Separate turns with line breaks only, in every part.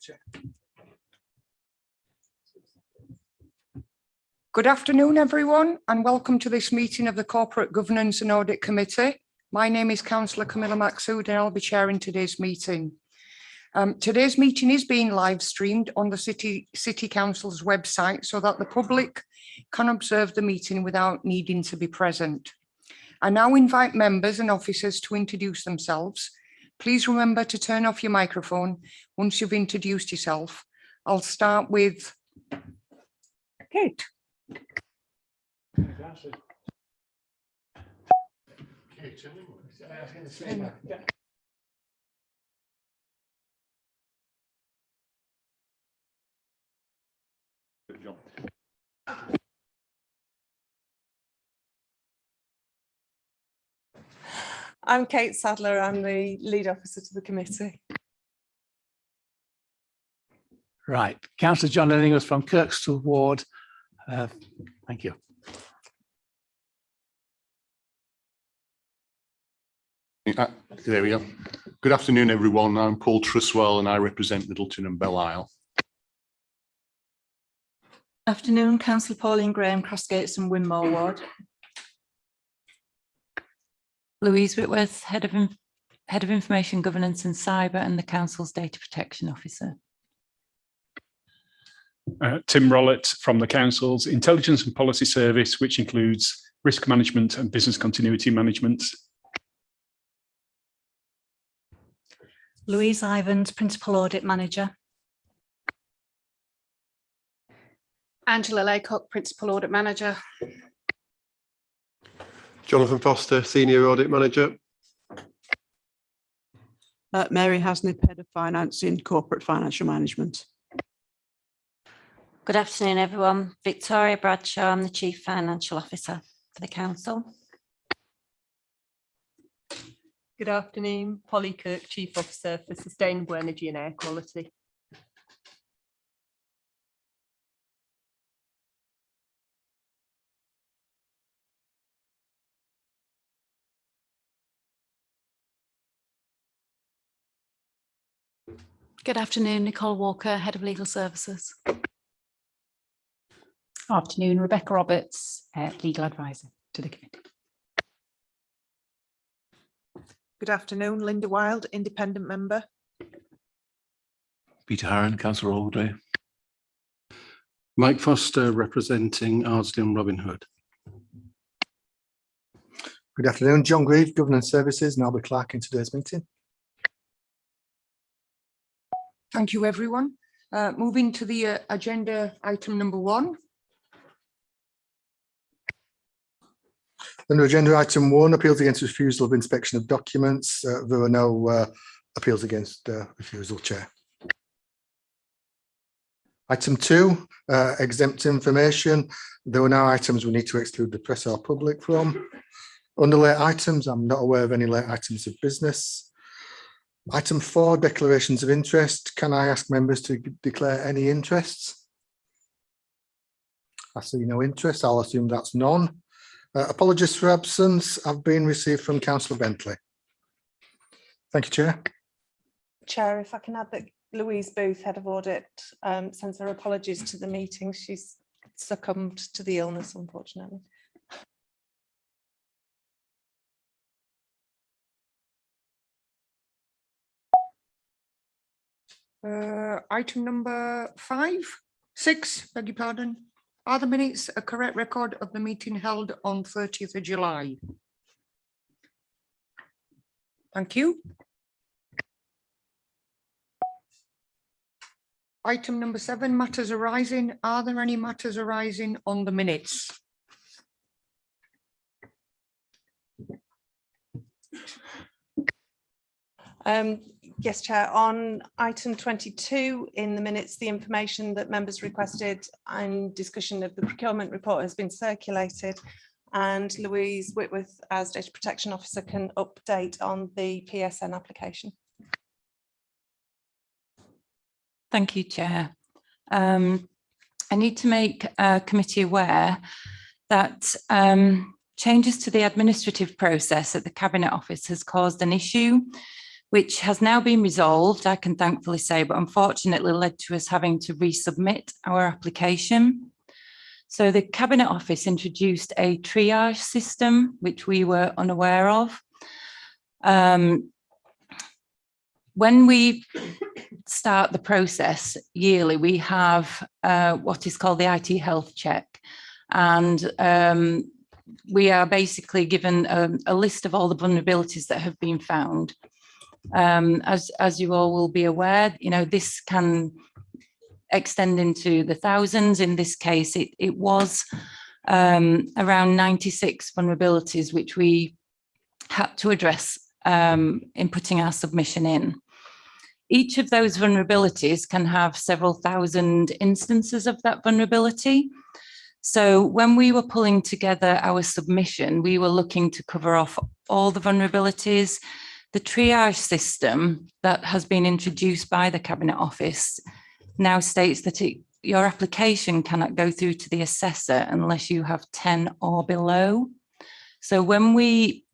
Chair.
Good afternoon, everyone, and welcome to this meeting of the Corporate Governance and Audit Committee. My name is Councillor Camilla Maxood and I'll be chairing today's meeting. Today's meeting is being live streamed on the City Council's website so that the public can observe the meeting without needing to be present. I now invite members and officers to introduce themselves. Please remember to turn off your microphone once you've introduced yourself. I'll start with Kate.
I'm Kate Sadler. I'm the lead officer to the committee.
Right, Councillor John Ellingham from Kirkstall Ward. Thank you.
There we go. Good afternoon, everyone. I'm Paul Truswell and I represent Middleton and Belle Isle.
Afternoon, Councillor Pauline Graham, Crossgates and Winmore Ward. Louise Whitworth, Head of Information Governance and Cyber and the Council's Data Protection Officer.
Tim Rollett from the Council's Intelligence and Policy Service, which includes risk management and business continuity management.
Louise Ivans, Principal Audit Manager.
Angela Laycock, Principal Audit Manager.
Jonathan Foster, Senior Audit Manager.
Mary Hasnip, Head of Finance in Corporate Financial Management.
Good afternoon, everyone. Victoria Bradshaw, I'm the Chief Financial Officer for the Council.
Good afternoon, Polly Kirk, Chief Officer for Sustainable Energy and Air Quality.
Good afternoon, Nicole Walker, Head of Legal Services.
Afternoon, Rebecca Roberts, Legal Advisor to the committee.
Good afternoon, Linda Wild, Independent Member.
Peter Harron, Councillor Aldray.
Mike Foster, representing Ardsley and Robin Hood.
Good afternoon, John Grieve, Governance Services, and I'll be clerking today's meeting.
Thank you, everyone. Moving to the agenda item number 1.
Under agenda item 1, appeals against refusal of inspection of documents. There were no appeals against refusal, Chair. Item 2, exempt information. There were no items we need to exclude the press or public from. Under late items, I'm not aware of any late items of business. Item 4, declarations of interest. Can I ask members to declare any interests? I see no interest. I'll assume that's none. Apologies for absence have been received from Councillor Bentley. Thank you, Chair.
Chair, if I can add that Louise Booth, Head of Audit, sends her apologies to the meeting. She's succumbed to the illness, unfortunately.
Item number 6, beg your pardon. Are the minutes a correct record of the meeting held on 30th of July? Thank you. Item number 7, matters arising. Are there any matters arising on the minutes?
Yes, Chair. On item 22 in the minutes, the information that members requested and discussion of the procurement report has been circulated, and Louise Whitworth, as Data Protection Officer, can update on the PSN application.
Thank you, Chair. I need to make committee aware that changes to the administrative process at the Cabinet Office has caused an issue which has now been resolved, I can thankfully say, but unfortunately led to us having to resubmit our application. So the Cabinet Office introduced a triage system, which we were unaware of. When we start the process yearly, we have what is called the IT health check. And we are basically given a list of all the vulnerabilities that have been found. As you all will be aware, this can extend into the thousands. In this case, it was around 96 vulnerabilities, which we had to address in putting our submission in. Each of those vulnerabilities can have several thousand instances of that vulnerability. So when we were pulling together our submission, we were looking to cover off all the vulnerabilities. The triage system that has been introduced by the Cabinet Office now states that your application cannot go through to the assessor unless you have 10 or below. So when we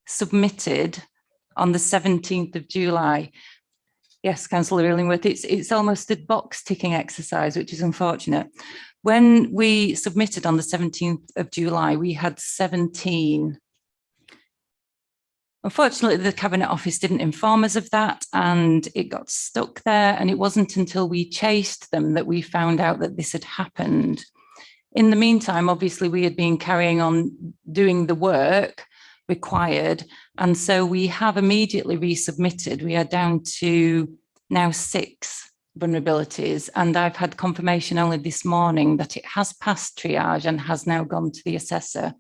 submitted on the 17th of July, yes, Councillor Illingworth, it's almost a box ticking exercise, which is unfortunate. When we submitted on the 17th of July, we had 17. Unfortunately, the Cabinet Office didn't inform us of that and it got stuck there. And it wasn't until we chased them that we found out that this had happened. In the meantime, obviously, we had been carrying on doing the work required. And so we have immediately resubmitted. We are down to now 6 vulnerabilities. And I've had confirmation only this morning that it has passed triage and has now gone to the assessor.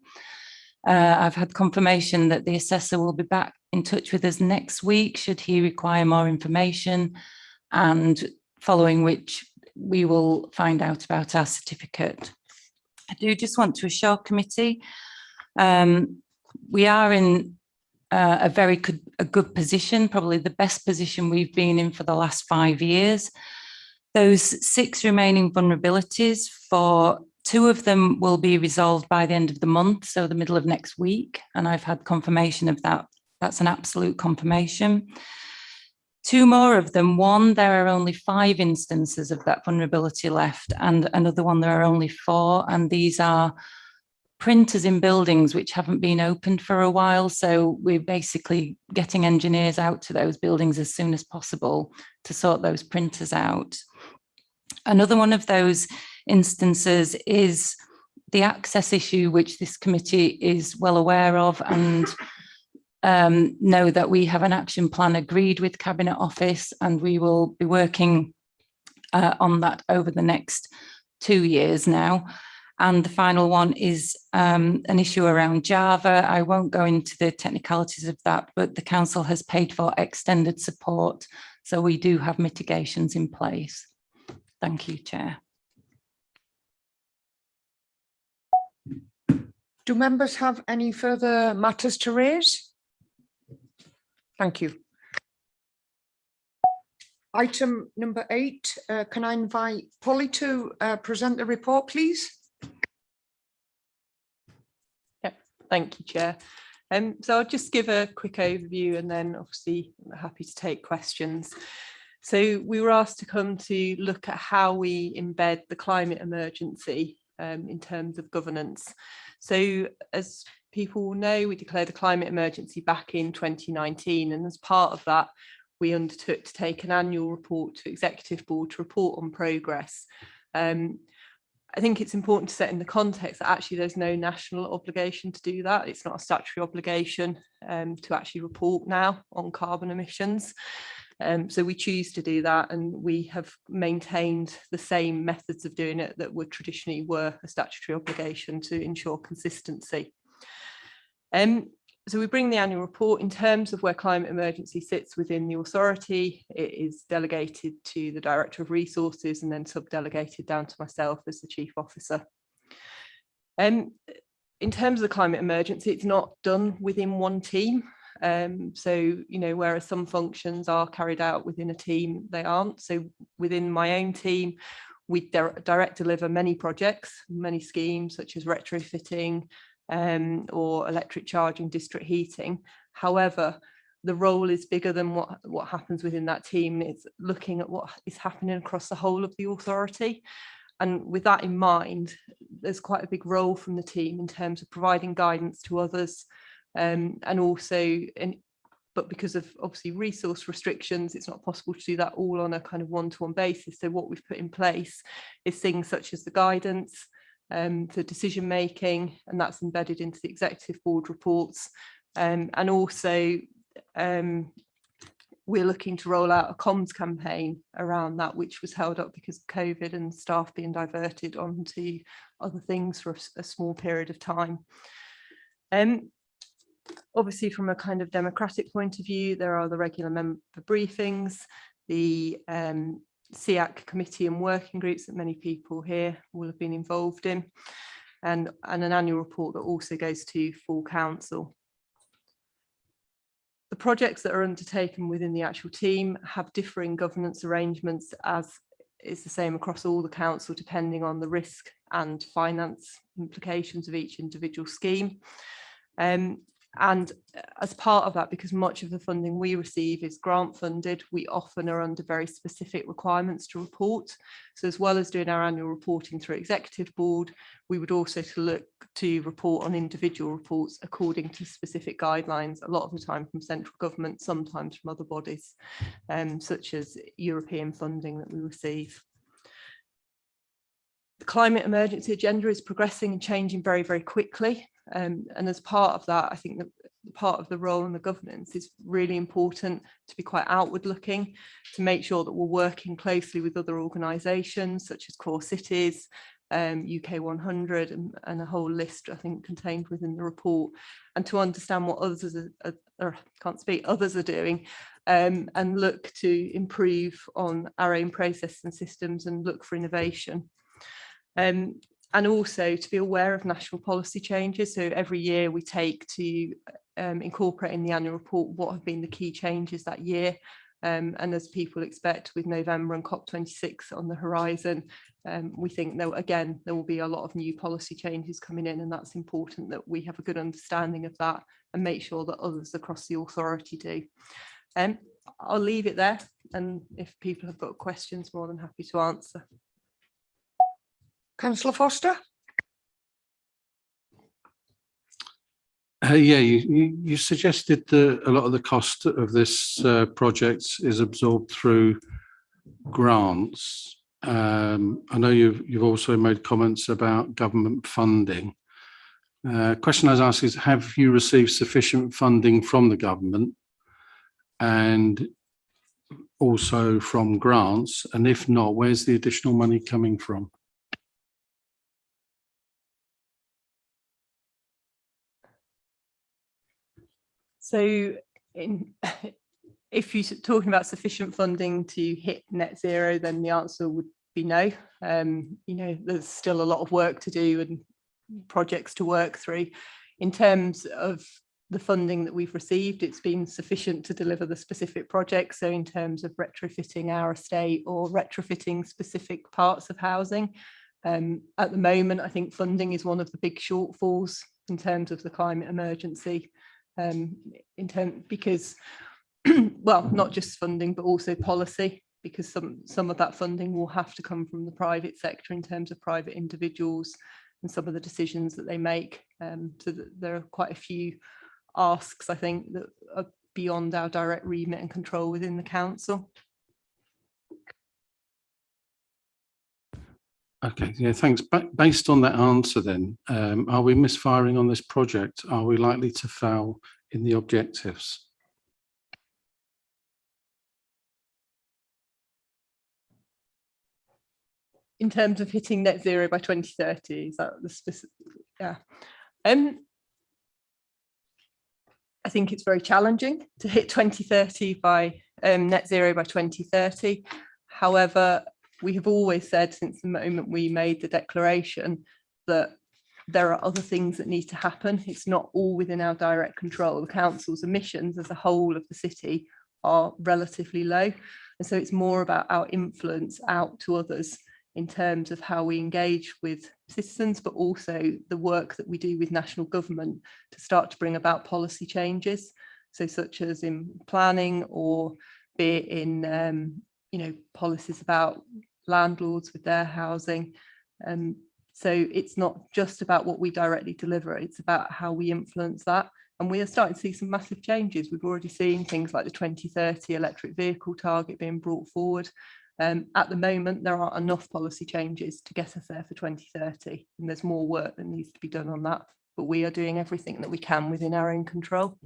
I've had confirmation that the assessor will be back in touch with us next week should he require more information, and following which we will find out about our certificate. I do just want to assure committee, we are in a very good position, probably the best position we've been in for the last 5 years. Those 6 remaining vulnerabilities, for 2 of them will be resolved by the end of the month, so the middle of next week, and I've had confirmation of that. That's an absolute confirmation. 2 more of them, one, there are only 5 instances of that vulnerability left, and another one, there are only 4, and these are printers in buildings which haven't been opened for a while. So we're basically getting engineers out to those buildings as soon as possible to sort those printers out. Another one of those instances is the access issue, which this committee is well aware of, and know that we have an action plan agreed with Cabinet Office, and we will be working on that over the next 2 years now. And the final one is an issue around Java. I won't go into the technicalities of that, but the council has paid for extended support. So we do have mitigations in place. Thank you, Chair.
Do members have any further matters to raise? Thank you. Item number 8, can I invite Polly to present the report, please?
Thank you, Chair. So I'll just give a quick overview and then obviously I'm happy to take questions. So we were asked to come to look at how we embed the climate emergency in terms of governance. So as people will know, we declared a climate emergency back in 2019, and as part of that, we undertook to take an annual report to Executive Board to report on progress. I think it's important to set in the context that actually there's no national obligation to do that. It's not a statutory obligation to actually report now on carbon emissions. So we choose to do that, and we have maintained the same methods of doing it that would traditionally were a statutory obligation to ensure consistency. So we bring the annual report. In terms of where climate emergency sits within the authority, it is delegated to the Director of Resources and then subdelegated down to myself as the Chief Officer. In terms of the climate emergency, it's not done within one team. So, you know, whereas some functions are carried out within a team, they aren't. So within my own team, we direct deliver many projects, many schemes such as retrofitting, or electric charging, district heating. However, the role is bigger than what happens within that team. It's looking at what is happening across the whole of the authority. And with that in mind, there's quite a big role from the team in terms of providing guidance to others, and also, but because of obviously resource restrictions, it's not possible to do that all on a kind of one-to-one basis. So what we've put in place is things such as the guidance, the decision making, and that's embedded into the executive board reports. And also we're looking to roll out a comms campaign around that, which was held up because of COVID and staff being diverted onto other things for a small period of time. Obviously, from a kind of democratic point of view, there are the regular member briefings, the SEAC committee and working groups that many people here will have been involved in, and an annual report that also goes to full council. The projects that are undertaken within the actual team have differing governance arrangements, as is the same across all the council, depending on the risk and finance implications of each individual scheme. And as part of that, because much of the funding we receive is grant funded, we often are under very specific requirements to report. So as well as doing our annual reporting through executive board, we would also look to report on individual reports according to specific guidelines, a lot of the time from central government, sometimes from other bodies, such as European funding that we receive. The climate emergency agenda is progressing and changing very, very quickly. And as part of that, I think that part of the role in the governance is really important to be quite outward looking, to make sure that we're working closely with other organisations such as Core Cities, UK 100 and a whole list, I think, contained within the report, and to understand what others are doing, and look to improve on our own processes and systems and look for innovation. And also to be aware of national policy changes. So every year we take to incorporate in the annual report what have been the key changes that year. And as people expect, with November and COP26 on the horizon, we think that again there will be a lot of new policy changes coming in, and that's important that we have a good understanding of that and make sure that others across the authority do. I'll leave it there, and if people have got questions, more than happy to answer.
Councillor Foster.
Yeah, you suggested that a lot of the cost of this project is absorbed through grants. I know you've also made comments about government funding. Question I was asked is, have you received sufficient funding from the government and also from grants? And if not, where's the additional money coming from?
So if you're talking about sufficient funding to hit net zero, then the answer would be no. You know, there's still a lot of work to do and projects to work through. In terms of the funding that we've received, it's been sufficient to deliver the specific projects. So in terms of retrofitting our estate or retrofitting specific parts of housing, at the moment, I think funding is one of the big shortfalls in terms of the climate emergency. Because well, not just funding but also policy, because some of that funding will have to come from the private sector in terms of private individuals and some of the decisions that they make. So that there are quite a few asks, I think, that are beyond our direct remit and control within the council.
Okay, yeah, thanks. Based on that answer then, are we misfiring on this project? Are we likely to fail in the objectives?
In terms of hitting net zero by 2030, is that the specific? Yeah. I think it's very challenging to hit 2030 by net zero by 2030. However, we have always said since the moment we made the declaration that there are other things that need to happen. It's not all within our direct control. The council's emissions as a whole of the city are relatively low. And so it's more about our influence out to others in terms of how we engage with citizens, but also the work that we do with national government to start to bring about policy changes. So such as in planning, or be it in policies about landlords with their housing. So it's not just about what we directly deliver, it's about how we influence that. And we are starting to see some massive changes. We've already seen things like the 2030 electric vehicle target being brought forward. At the moment, there aren't enough policy changes to get us there for 2030, and there's more work that needs to be done on that. But we are doing everything that we can within our own control.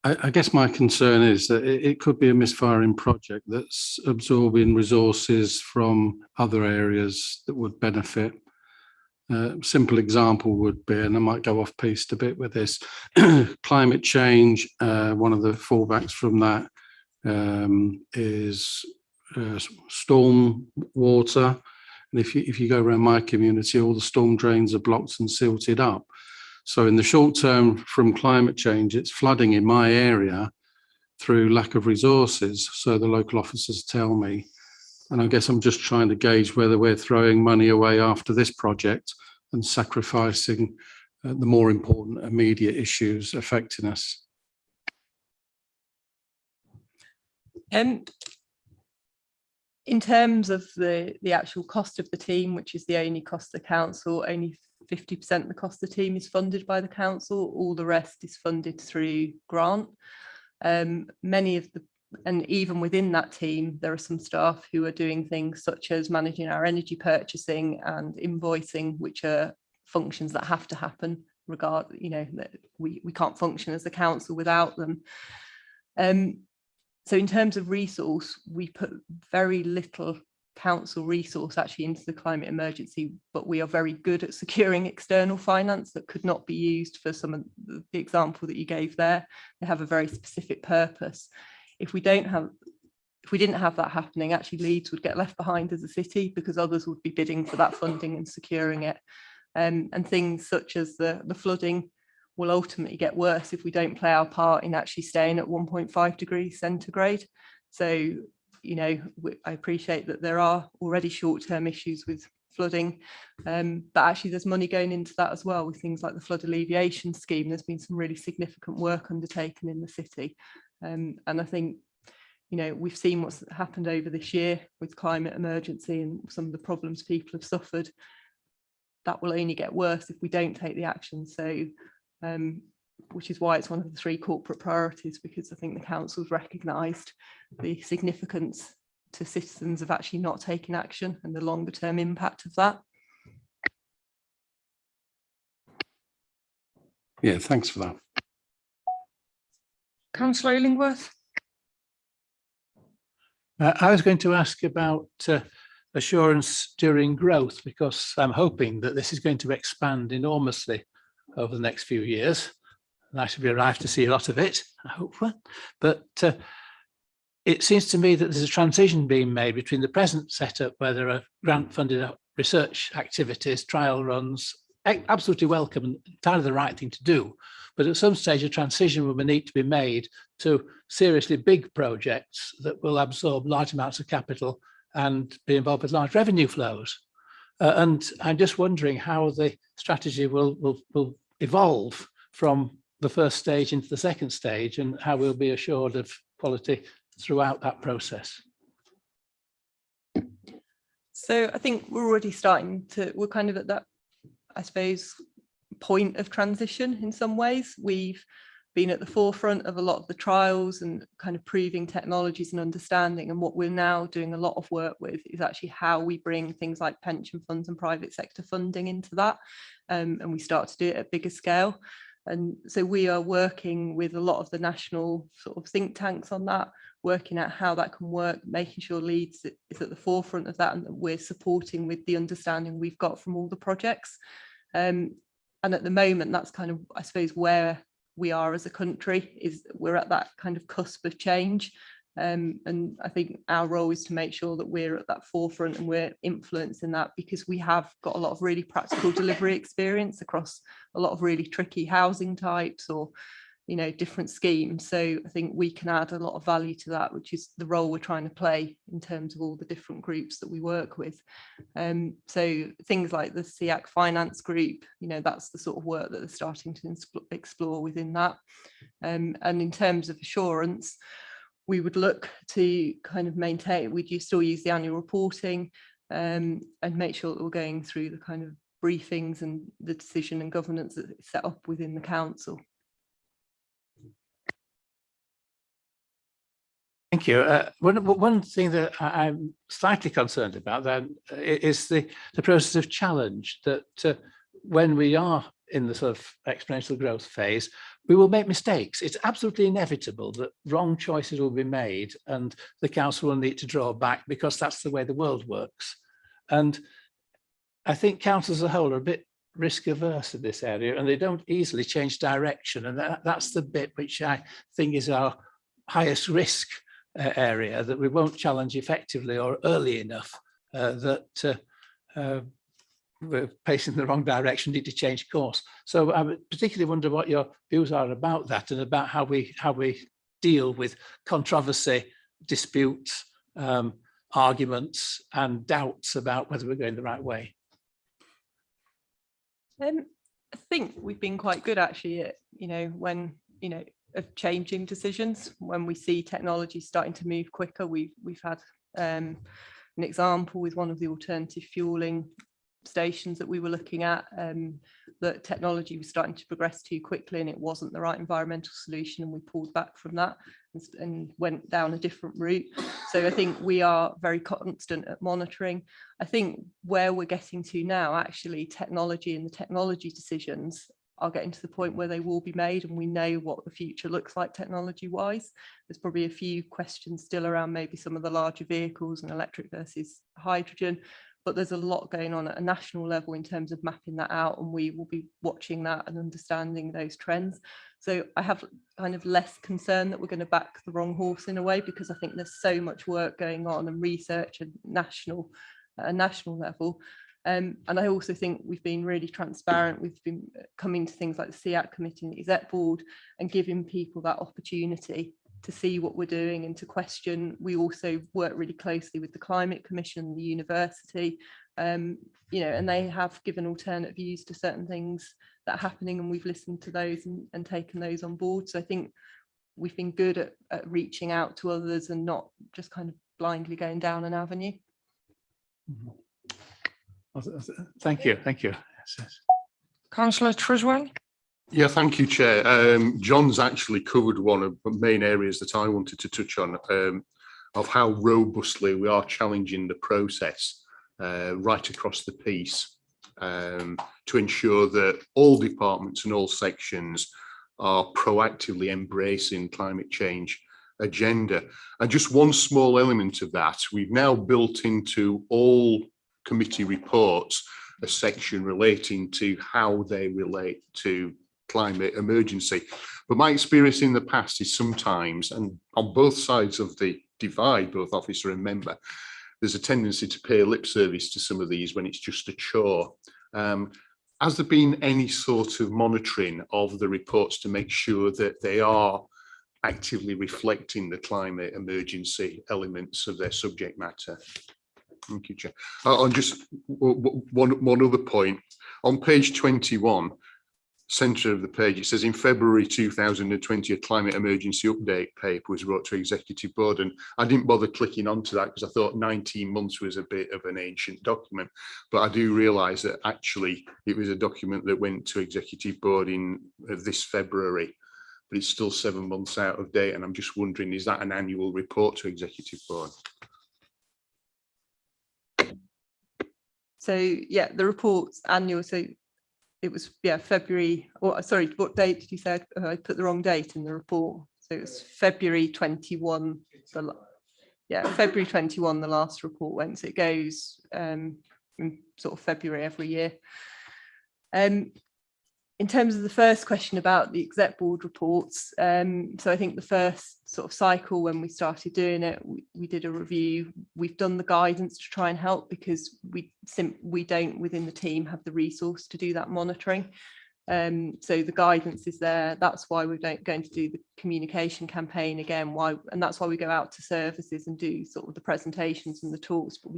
I guess my concern is that it could be a misfiring project that's absorbing resources from other areas that would benefit. Simple example would be, and I might go off piste a bit with this, climate change. One of the fallbacks from that is storm water. And if you go around my community, all the storm drains are blocked and silted up. So in the short term from climate change, it's flooding in my area through lack of resources. So the local officers tell me. And I guess I'm just trying to gauge whether we're throwing money away after this project and sacrificing the more important immediate issues affecting us.
In terms of the actual cost of the team, which is the only cost of the council, only 50% of the cost of the team is funded by the council. All the rest is funded through grant. And even within that team, there are some staff who are doing things such as managing our energy purchasing and invoicing, which are functions that have to happen that we can't function as a council without them. So in terms of resource, we put very little council resource actually into the climate emergency, but we are very good at securing external finance that could not be used for some of the example that you gave there. They have a very specific purpose. If we didn't have that happening, actually Leeds would get left behind as a city because others would be bidding for that funding and securing it. And things such as the flooding will ultimately get worse if we don't play our part in actually staying at 1.5 degrees centigrade. So, I appreciate that there are already short-term issues with flooding, but actually there's money going into that as well with things like the flood alleviation scheme. There's been some really significant work undertaken in the city. And I think, we've seen what's happened over this year with climate emergency and some of the problems people have suffered. That will only get worse if we don't take the action. So, which is why it's one of the 3 corporate priorities, because I think the council's recognised the significance to citizens of actually not taking action and the longer term impact of that.
Yeah, thanks for that.
Councillor Illingworth.
I was going to ask about assurance during growth, because I'm hoping that this is going to expand enormously over the next few years. And I should be arrived to see a lot of it, I hope. But it seems to me that there's a transition being made between the present setup, where there are grant-funded research activities, trial runs, absolutely welcome and entirely the right thing to do. But at some stage, a transition will need to be made to seriously big projects that will absorb large amounts of capital and be involved with large revenue flows. And I'm just wondering how the strategy will evolve from the first stage into the second stage, and how we'll be assured of quality throughout that process.
So I think we're already we're kind of at that, I suppose, point of transition in some ways. We've been at the forefront of a lot of the trials and kind of proving technologies and understanding, and what we're now doing a lot of work with is actually how we bring things like pension funds and private sector funding into that, and we start to do it at bigger scale. And so we are working with a lot of the national sort of think tanks on that, working out how that can work, making sure Leeds is at the forefront of that, and that we're supporting with the understanding we've got from all the projects. And at the moment, that's kind of, I suppose, where we are as a country, is we're at that kind of cusp of change. And I think our role is to make sure that we're at that forefront and we're influencing that, because we have got a lot of really practical delivery experience across a lot of really tricky housing types, or different schemes. So I think we can add a lot of value to that, which is the role we're trying to play in terms of all the different groups that we work with. So things like the SEAC finance group, that's the sort of work that they're starting to explore within that. And in terms of assurance, we would look to kind of maintain, we'd still use the annual reporting and make sure that we're going through the kind of briefings and the decision and governance that is set up within the council.
Thank you. One thing that I'm slightly concerned about then is the process of challenge, that when we are in the sort of exponential growth phase, we will make mistakes. It's absolutely inevitable that wrong choices will be made and the council will need to draw back, because that's the way the world works. And I think councils as a whole are a bit risk averse in this area, and they don't easily change direction. And that's the bit which I think is our highest risk area, that we won't challenge effectively or early enough, that we're pacing in the wrong direction, need to change course. So I particularly wonder what your views are about that, and about how we deal with controversy, disputes, arguments and doubts about whether we're going the right way.
I think we've been quite good actually at, when, of changing decisions. When we see technology starting to move quicker, we've had an example with one of the alternative fueling stations that we were looking at, that technology was starting to progress too quickly and it wasn't the right environmental solution, and we pulled back from that and went down a different route. So I think we are very constant at monitoring. I think where we're getting to now, actually, technology and the technology decisions are getting to the point where they will be made, and we know what the future looks like technology wise. There's probably a few questions still around maybe some of the larger vehicles and electric versus hydrogen, but there's a lot going on at a national level in terms of mapping that out, and we will be watching that and understanding those trends. So I have kind of less concern that we're going to back the wrong horse in a way, because I think there's so much work going on and research at a national level. And I also think we've been really transparent. We've been coming to things like the SEAC committee and the exec board and giving people that opportunity to see what we're doing and to question. We also work really closely with the Climate Commission, the university, and they have given alternate views to certain things that are happening, and we've listened to those and taken those on board. So I think we've been good at reaching out to others and not just kind of blindly going down an avenue.
Thank you.
Councillor Triswell.
Yeah, thank you, Chair. John's actually covered one of the main areas that I wanted to touch on, of how robustly we are challenging the process right across the piece, to ensure that all departments and all sections are proactively embracing climate change agenda. And just one small element of that, we've now built into all committee reports a section relating to how they relate to climate emergency. But my experience in the past is sometimes, and on both sides of the divide, both officer and member, there's a tendency to pay lip service to some of these when it's just a chore. Has there been any sort of monitoring of the reports to make sure that they are actively reflecting the climate emergency elements of their subject matter? Thank you, Chair. On just one other point, on page 21, centre of the page, it says in February 2020 a climate emergency update paper was brought to executive board, and I didn't bother clicking onto that because I thought 19 months was a bit of an ancient document, but I do realise that actually it was a document that went to executive board in this February, but it's still 7 months out of date, and I'm just wondering, is that an annual report to executive board?
So yeah, the report's annual. So it was February. Or sorry, what date did you say? I put the wrong date in the report. So it was February 21. February 21. The last report went. So it goes in sort of February every year. In terms of the first question about the exec board reports, so I think the first sort of cycle when we started doing it, we did a review. We've done the guidance to try and help because we don't within the team have the resource to do that monitoring. So the guidance is there. That's why we're going to do the communication campaign again. And that's why we go out to services and do sort of the presentations and the talks, but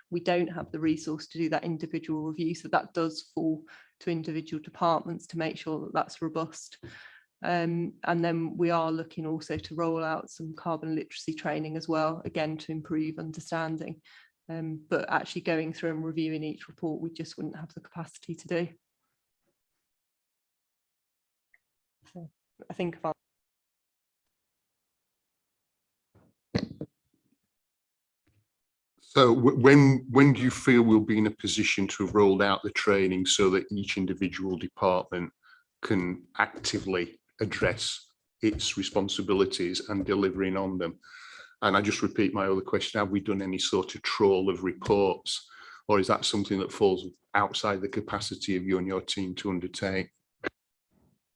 we don't have the resource to do that individual review. So that does fall to individual departments to make sure that that's robust. And then we are looking also to roll out some carbon literacy training as well, again, to improve understanding. But actually going through and reviewing each report, we just wouldn't have the capacity to do. So I think if
So when do you feel we'll be in a position to have rolled out the training so that each individual department can actively address its responsibilities and delivering on them? And I just repeat my other question, have we done any sort of trawl of reports, or is that something that falls outside the capacity of you and your team to undertake?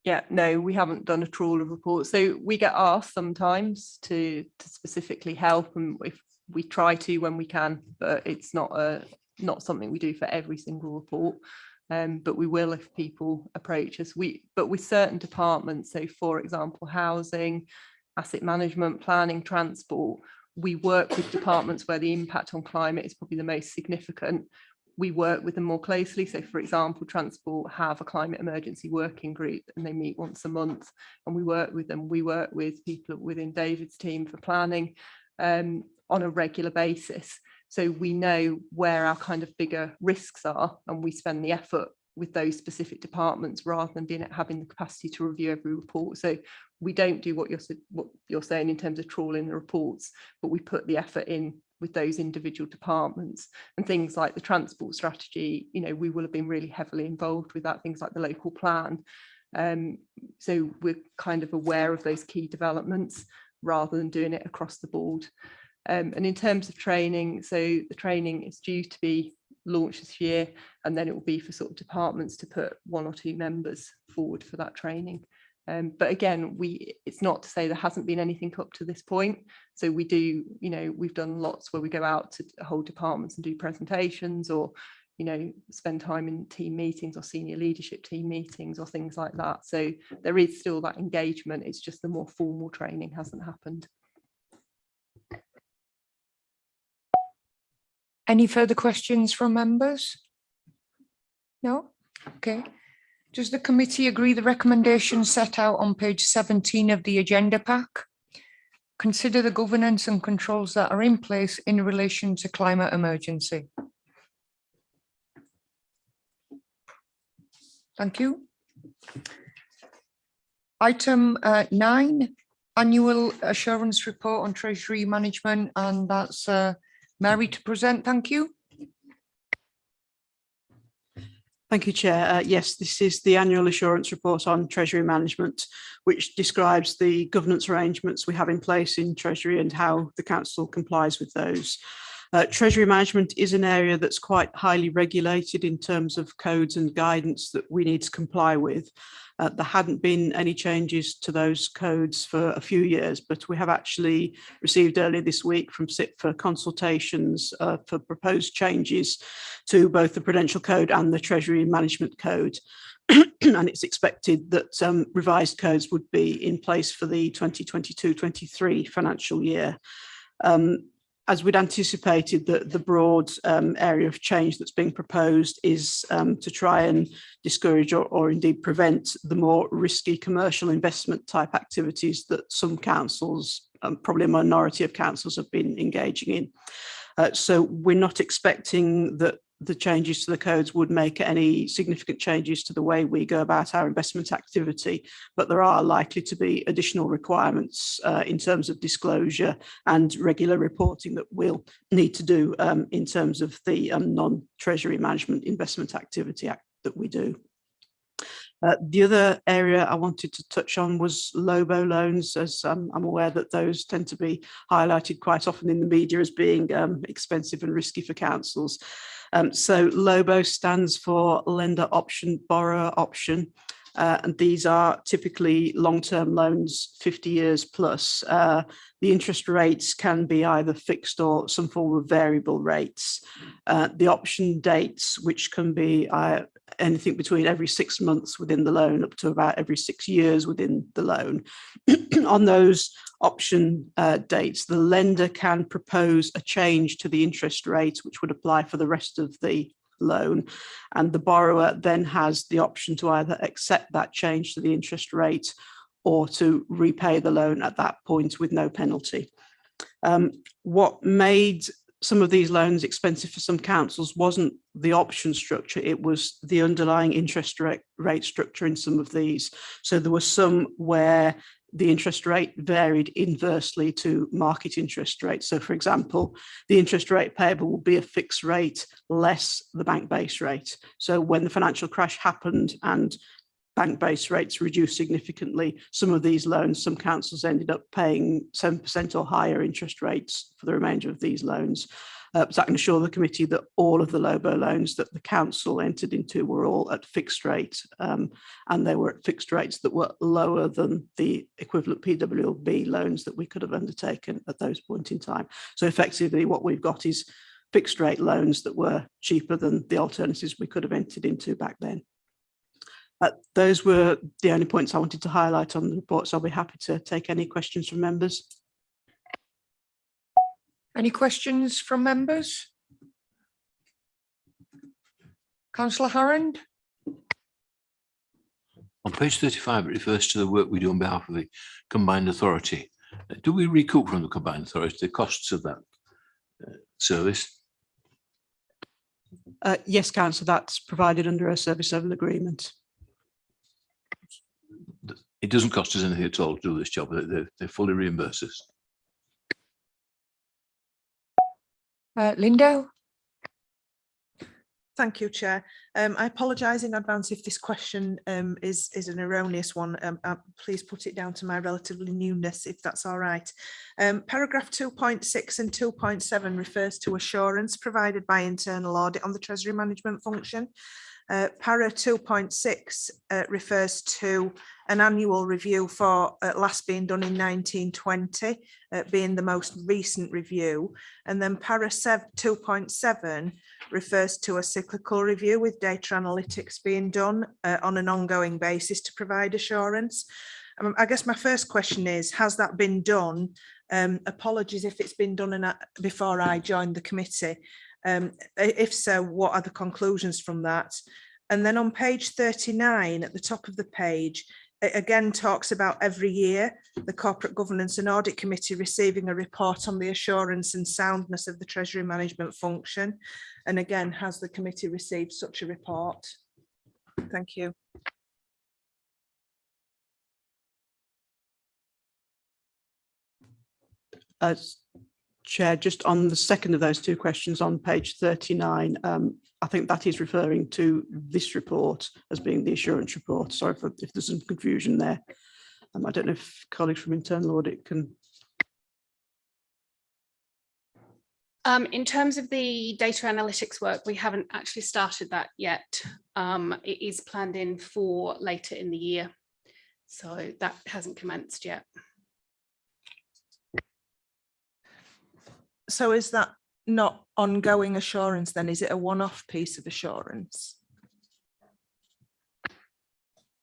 Yeah, no, we haven't done a trawl of reports. So we get asked sometimes to specifically help, and if we try to when we can, but it's not something we do for every single report. But we will if people approach us. But with certain departments, so for example, housing, asset management, planning, transport, we work with departments where the impact on climate is probably the most significant. We work with them more closely. So for example, transport have a climate emergency working group and they meet once a month and we work with them. We work with people within David's team for planning on a regular basis. So we know where our kind of bigger risks are and we spend the effort with those specific departments rather than having the capacity to review every report. So we don't do what you're saying in terms of trawling the reports, but we put the effort in with those individual departments. And things like the transport strategy, you know, we will have been really heavily involved with that, things like the local plan. So we're kind of aware of those key developments rather than doing it across the board. And in terms of training, so the training is due to be launched this year, and then it will be for sort of departments to put 1 or 2 members forward for that training. But again, it's not to say there hasn't been anything up to this point. So we do, you know, we've done lots where we go out to whole departments and do presentations, or, you know, spend time in team meetings or senior leadership team meetings or things like that. So there is still that engagement. It's just the more formal training hasn't happened.
Any further questions from members? No? Okay. Does the committee agree the recommendations set out on page 17 of the agenda pack? Consider the governance and controls that are in place in relation to climate emergency. Thank you. Item 9, annual assurance report on Treasury management, and that's Mary to present. Thank you.
Thank you, Chair. Yes, this is the annual assurance report on Treasury management, which describes the governance arrangements we have in place in Treasury and how the Council complies with those. Treasury management is an area that's quite highly regulated in terms of codes and guidance that we need to comply with. There hadn't been any changes to those codes for a few years, but we have actually received earlier this week from SIP for consultations for proposed changes to both the Prudential Code and the Treasury Management Code. And it's expected that revised codes would be in place for the 2022-23 financial year. As we'd anticipated, the broad area of change that's being proposed is to try and discourage or indeed prevent the more risky commercial investment type activities that some councils, probably a minority of councils, have been engaging in. So we're not expecting that the changes to the codes would make any significant changes to the way we go about our investment activity, but there are likely to be additional requirements in terms of disclosure and regular reporting that we'll need to do in terms of the non-Treasury management investment activity that we do. The other area I wanted to touch on was Lobo Loans, as I'm aware that those tend to be highlighted quite often in the media as being expensive and risky for councils. So Lobo stands for Lender Option Borrower Option, and these are typically long-term loans, 50 years plus. The interest rates can be either fixed or some form of variable rates. The option dates, which can be anything between every 6 months within the loan up to about every 6 years within the loan. On those option dates, the lender can propose a change to the interest rate, which would apply for the rest of the loan, and the borrower then has the option to either accept that change to the interest rate or to repay the loan at that point with no penalty. What made some of these loans expensive for some councils wasn't the option structure, it was the underlying interest rate structure in some of these. So there were some where the interest rate varied inversely to market interest rates. So for example, the interest rate payable will be a fixed rate less the bank base rate. So when the financial crash happened and bank base rates reduced significantly, some of these loans, some councils ended up paying 7% or higher interest rates for the remainder of these loans. So I can assure the committee that all of the Lobo loans that the council entered into were all at fixed rate, and they were at fixed rates that were lower than the equivalent PWB loans that we could have undertaken at those points in time. So effectively what we've got is fixed rate loans that were cheaper than the alternatives we could have entered into back then. Those were the only points I wanted to highlight on the report, so I'll be happy to take any questions from members.
Any questions from members? Councillor Harrand?
On page 35, it refers to the work we do on behalf of the combined authority. Do we recoup from the combined authority the costs of that service?
Yes, Councillor, that's provided under a service level agreement.
It doesn't cost us anything at all to do this job. They fully reimburse us.
Lindo?
Thank you, Chair. I apologise in advance if this question is an erroneous one. Please put it down to my relatively newness, if that's all right. Paragraph 2.6 and 2.7 refers to assurance provided by internal audit on the Treasury management function. Para 2.6 refers to an annual review for last being done in 1920, being the most recent review. And then para 2.7 refers to a cyclical review with data analytics being done on an ongoing basis to provide assurance. I guess my first question is, has that been done? Apologies if it's been done before I joined the committee. If so, what are the conclusions from that? And then on page 39 at the top of the page, it again talks about every year the Corporate Governance and Audit Committee receiving a report on the assurance and soundness of the Treasury management function. And again, has the committee received such a report? Thank you.
As Chair, just on the second of those two questions on page 39, I think that is referring to this report as being the assurance report. Sorry if there's some confusion there. I don't know if colleagues from internal audit can.
In terms of the data analytics work, we haven't actually started that yet. It is planned in for later in the year, so that hasn't commenced yet.
So is that not ongoing assurance then? Is it a one-off piece of assurance?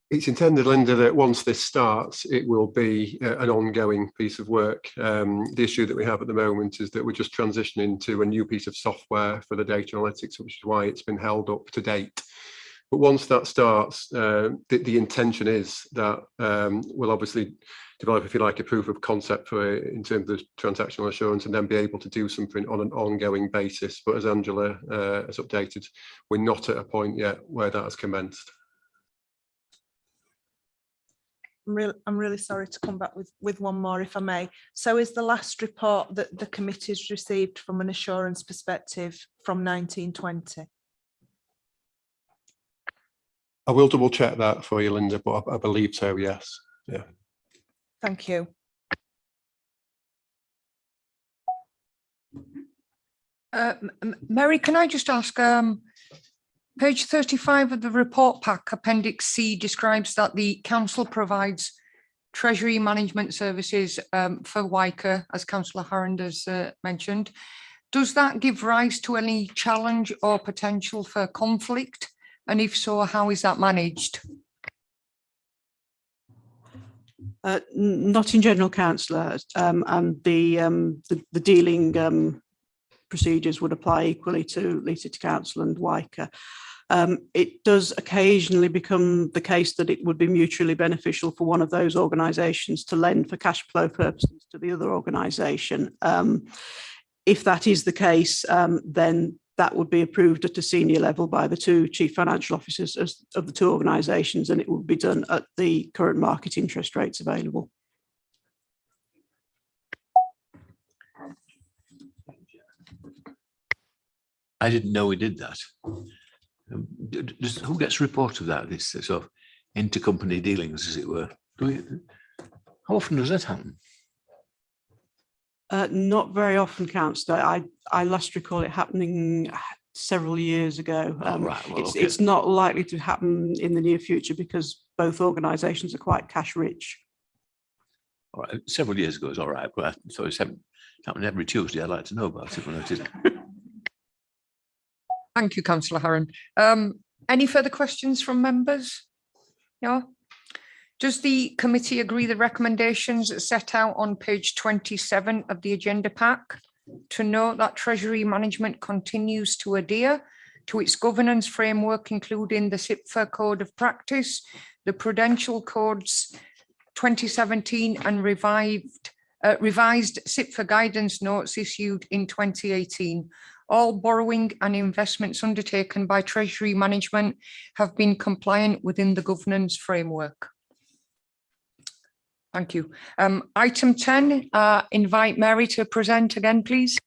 It's intended, Linda, that once this starts, it will be an ongoing piece of work. The issue that we have at the moment is that we're just transitioning to a new piece of software for the data analytics, which is why it's been held up to date. But once that starts, the intention is that we'll obviously develop, if you like, a proof of concept for in terms of transactional assurance, and then be able to do something on an ongoing basis. But as Angela has updated, we're not at a point yet where that has commenced.
I'm really sorry to come back with one more, if I may. So is the last report that the committee's received from an assurance perspective from 1920?
I will double check that for you, Linda, but I believe so, yes. Yeah.
Thank you.
Mary, can I just ask, page 35 of the report pack, Appendix C, describes that the council provides Treasury management services for WICA, as Councillor Harrand has mentioned. Does that give rise to any challenge or potential for conflict And if so, how is that managed?
Not in general, councillor, and the dealing procedures would apply equally to Leeds City Council and Wyker. It does occasionally become the case that it would be mutually beneficial for one of those organisations to lend for cash flow purposes to the other organisation. If that is the case, then that would be approved at a senior level by the two chief financial officers of the two organisations, and it would be done at the current market interest rates available.
I didn't know we did that. Who gets a report of that, this sort of intercompany dealings, as it were? How often does that happen?
Not very often, councillor. I last recall it happening several years ago.
Right, well, okay.
It's not likely to happen in the near future because both organisations are quite cash rich.
All right, several years ago is all right, but I thought it's happening every Tuesday. I'd like to know about it when it is.
Thank you, Councillor Harron. Any further questions from members? No? Does the committee agree the recommendations set out on page 27 of the agenda pack? To note that Treasury management continues to adhere to its governance framework, including the SIPFA Code of Practice, the Prudential Codes 2017 and revised SIPFA guidance notes issued in 2018. All borrowing and investments undertaken by Treasury management have been compliant within the governance framework. Thank you. Item 10, invite Mary to present again, please.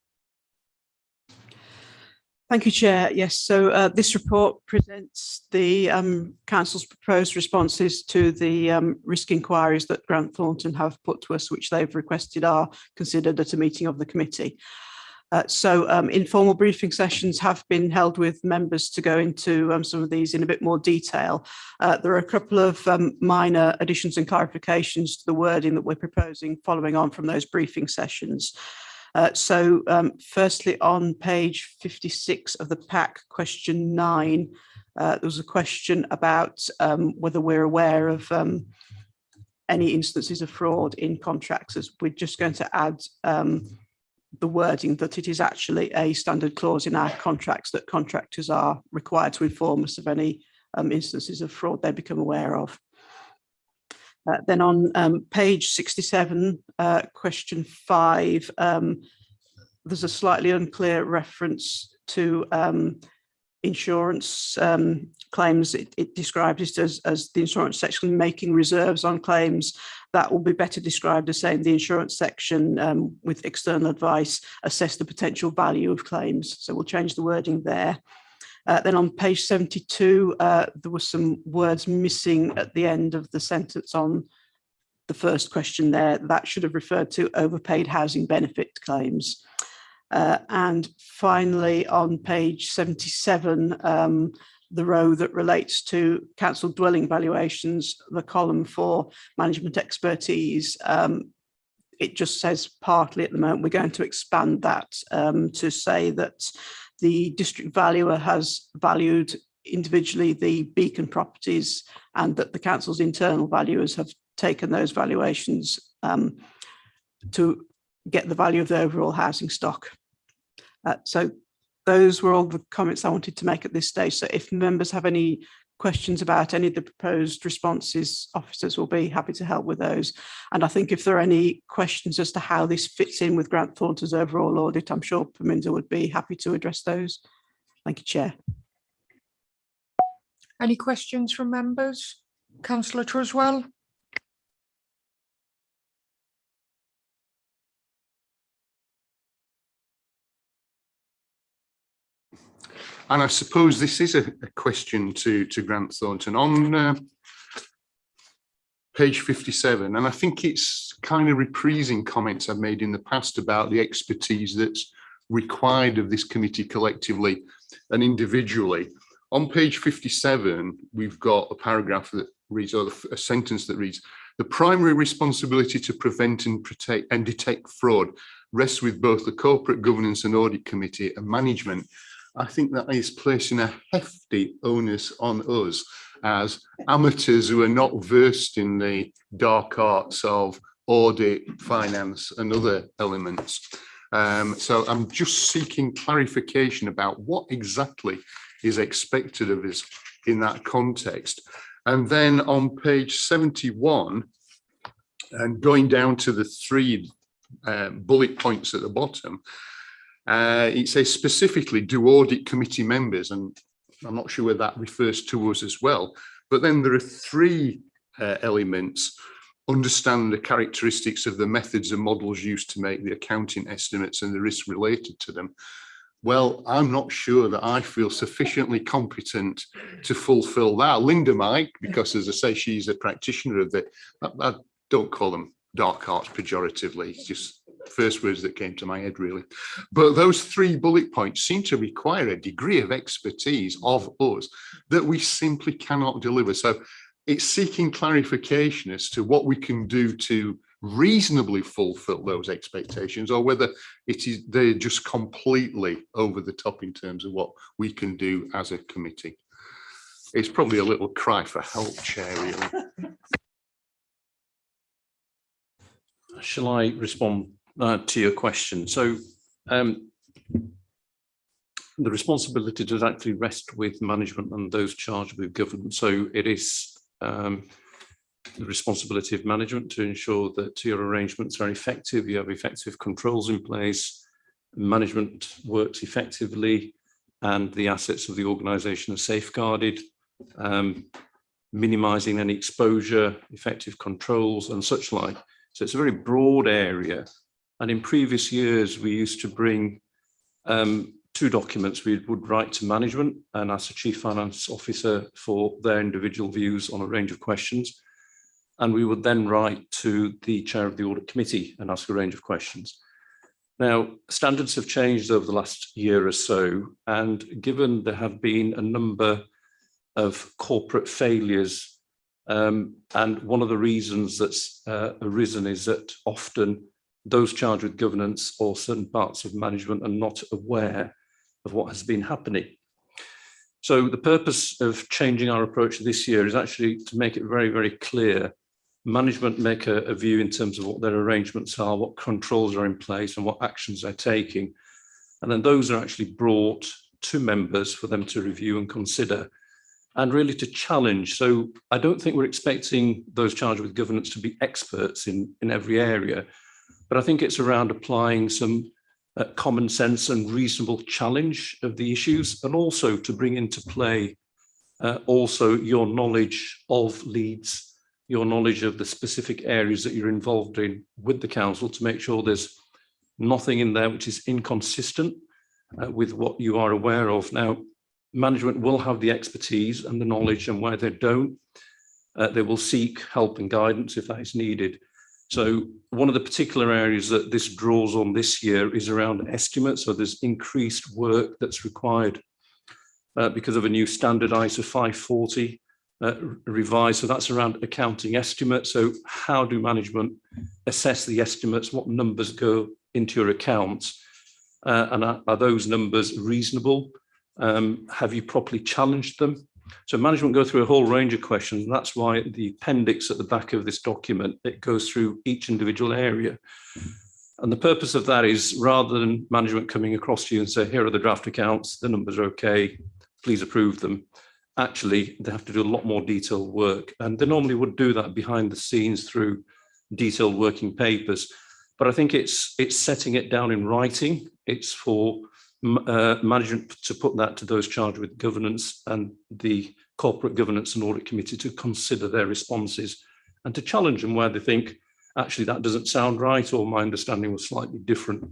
Thank you, Chair. Yes, so this report presents the Council's proposed responses to the risk inquiries that Grant Thornton have put to us, which they've requested are considered at a meeting of the committee. Informal briefing sessions have been held with members to go into some of these in a bit more detail. There are a couple of minor additions and clarifications to the wording that we're proposing following on from those briefing sessions. Firstly, on page 56 of the pack, question 9, there was a question about whether we're aware of any instances of fraud in contracts. As we're just going to add the wording that it is actually a standard clause in our contracts that contractors are required to inform us of any instances of fraud they become aware of. Then on page 67, question 5, there's a slightly unclear reference to insurance claims. It describes it as the insurance section making reserves on claims. That will be better described as saying the insurance section with external advice assess the potential value of claims. So we'll change the wording there. Then on page 72, there were some words missing at the end of the sentence on the first question there. That should have referred to overpaid housing benefit claims. And finally, on page 77, the row that relates to council dwelling valuations, the column for management expertise, it just says partly at the moment. We're going to expand that to say that the district valuer has valued individually the beacon properties and that the council's internal valuers have taken those valuations to get the value of the overall housing stock. So those were all the comments I wanted to make at this stage. So if members have any questions about any of the proposed responses, officers will be happy to help with those. And I think if there are any questions as to how this fits in with Grant Thornton's overall audit, I'm sure Perminda would be happy to address those. Thank you, Chair.
Any questions from members? Councillor Truswell.
And I suppose this is a question to Grant Thornton on page 57. And I think it's kind of reprising comments I've made in the past about the expertise that's required of this committee collectively and individually. On page 57, we've got a paragraph that reads, or a sentence that reads, the primary responsibility to prevent and protect and detect fraud rests with both the Corporate Governance and Audit Committee and management. I think that is placing a hefty onus on us as amateurs who are not versed in the dark arts of audit, finance and other elements. So I'm just seeking clarification about what exactly is expected of us in that context. And then on page 71, and going down to the three bullet points at the bottom, it says specifically, do audit committee members, and I'm not sure whether that refers to us as well, but then there are three elements: understand the characteristics of the methods and models used to make the accounting estimates and the risks related to them. Well, I'm not sure that I feel sufficiently competent to fulfill that. Linda might, because as I say, she's a practitioner of the, I don't call them dark arts pejoratively, it's just first words that came to my head really. But those three bullet points seem to require a degree of expertise of us that we simply cannot deliver. So it's seeking clarification as to what we can do to reasonably fulfill those expectations, or whether they're just completely over the top in terms of what we can do as a committee. It's probably a little cry for help, Chair, really.
Shall I respond to your question? So the responsibility does actually rest with management and those charged with governance. So it is the responsibility of management to ensure that your arrangements are effective, you have effective controls in place, management works effectively, and the assets of the organisation are safeguarded, minimising any exposure, effective controls and such like. So it's a very broad area. And in previous years, we used to bring two documents. We would write to management and ask the Chief Finance Officer for their individual views on a range of questions. And we would then write to the Chair of the Audit Committee and ask a range of questions. Now, standards have changed over the last year or so, and given there have been a number of corporate failures, and one of the reasons that's arisen is that often those charged with governance or certain parts of management are not aware of what has been happening. So the purpose of changing our approach this year is actually to make it very, very clear. Management make a view in terms of what their arrangements are, what controls are in place and what actions they're taking. And then those are actually brought to members for them to review and consider and really to challenge. So I don't think we're expecting those charged with governance to be experts in every area, but I think it's around applying some common sense and reasonable challenge of the issues, and also to bring into play also your knowledge of Leeds, your knowledge of the specific areas that you're involved in with the council, to make sure there's nothing in there which is inconsistent with what you are aware of. Now, management will have the expertise and the knowledge, and where they don't, they will seek help and guidance if that is needed. So one of the particular areas that this draws on this year is around estimates. So there's increased work that's required because of a new standard ISO 540 revised. So that's around accounting estimates. So how do management assess the estimates? What numbers go into your accounts? And are those numbers reasonable? Have you properly challenged them? So management go through a whole range of questions, and that's why the appendix at the back of this document, it goes through each individual area. And the purpose of that is, rather than management coming across to you and say, here are the draft accounts, the numbers are okay, please approve them. Actually, they have to do a lot more detailed work, and they normally would do that behind the scenes through detailed working papers. But I think it's setting it down in writing. It's for management to put that to those charged with governance and the Corporate Governance and Audit Committee to consider their responses and to challenge them where they think, actually, that doesn't sound right, or my understanding was slightly different.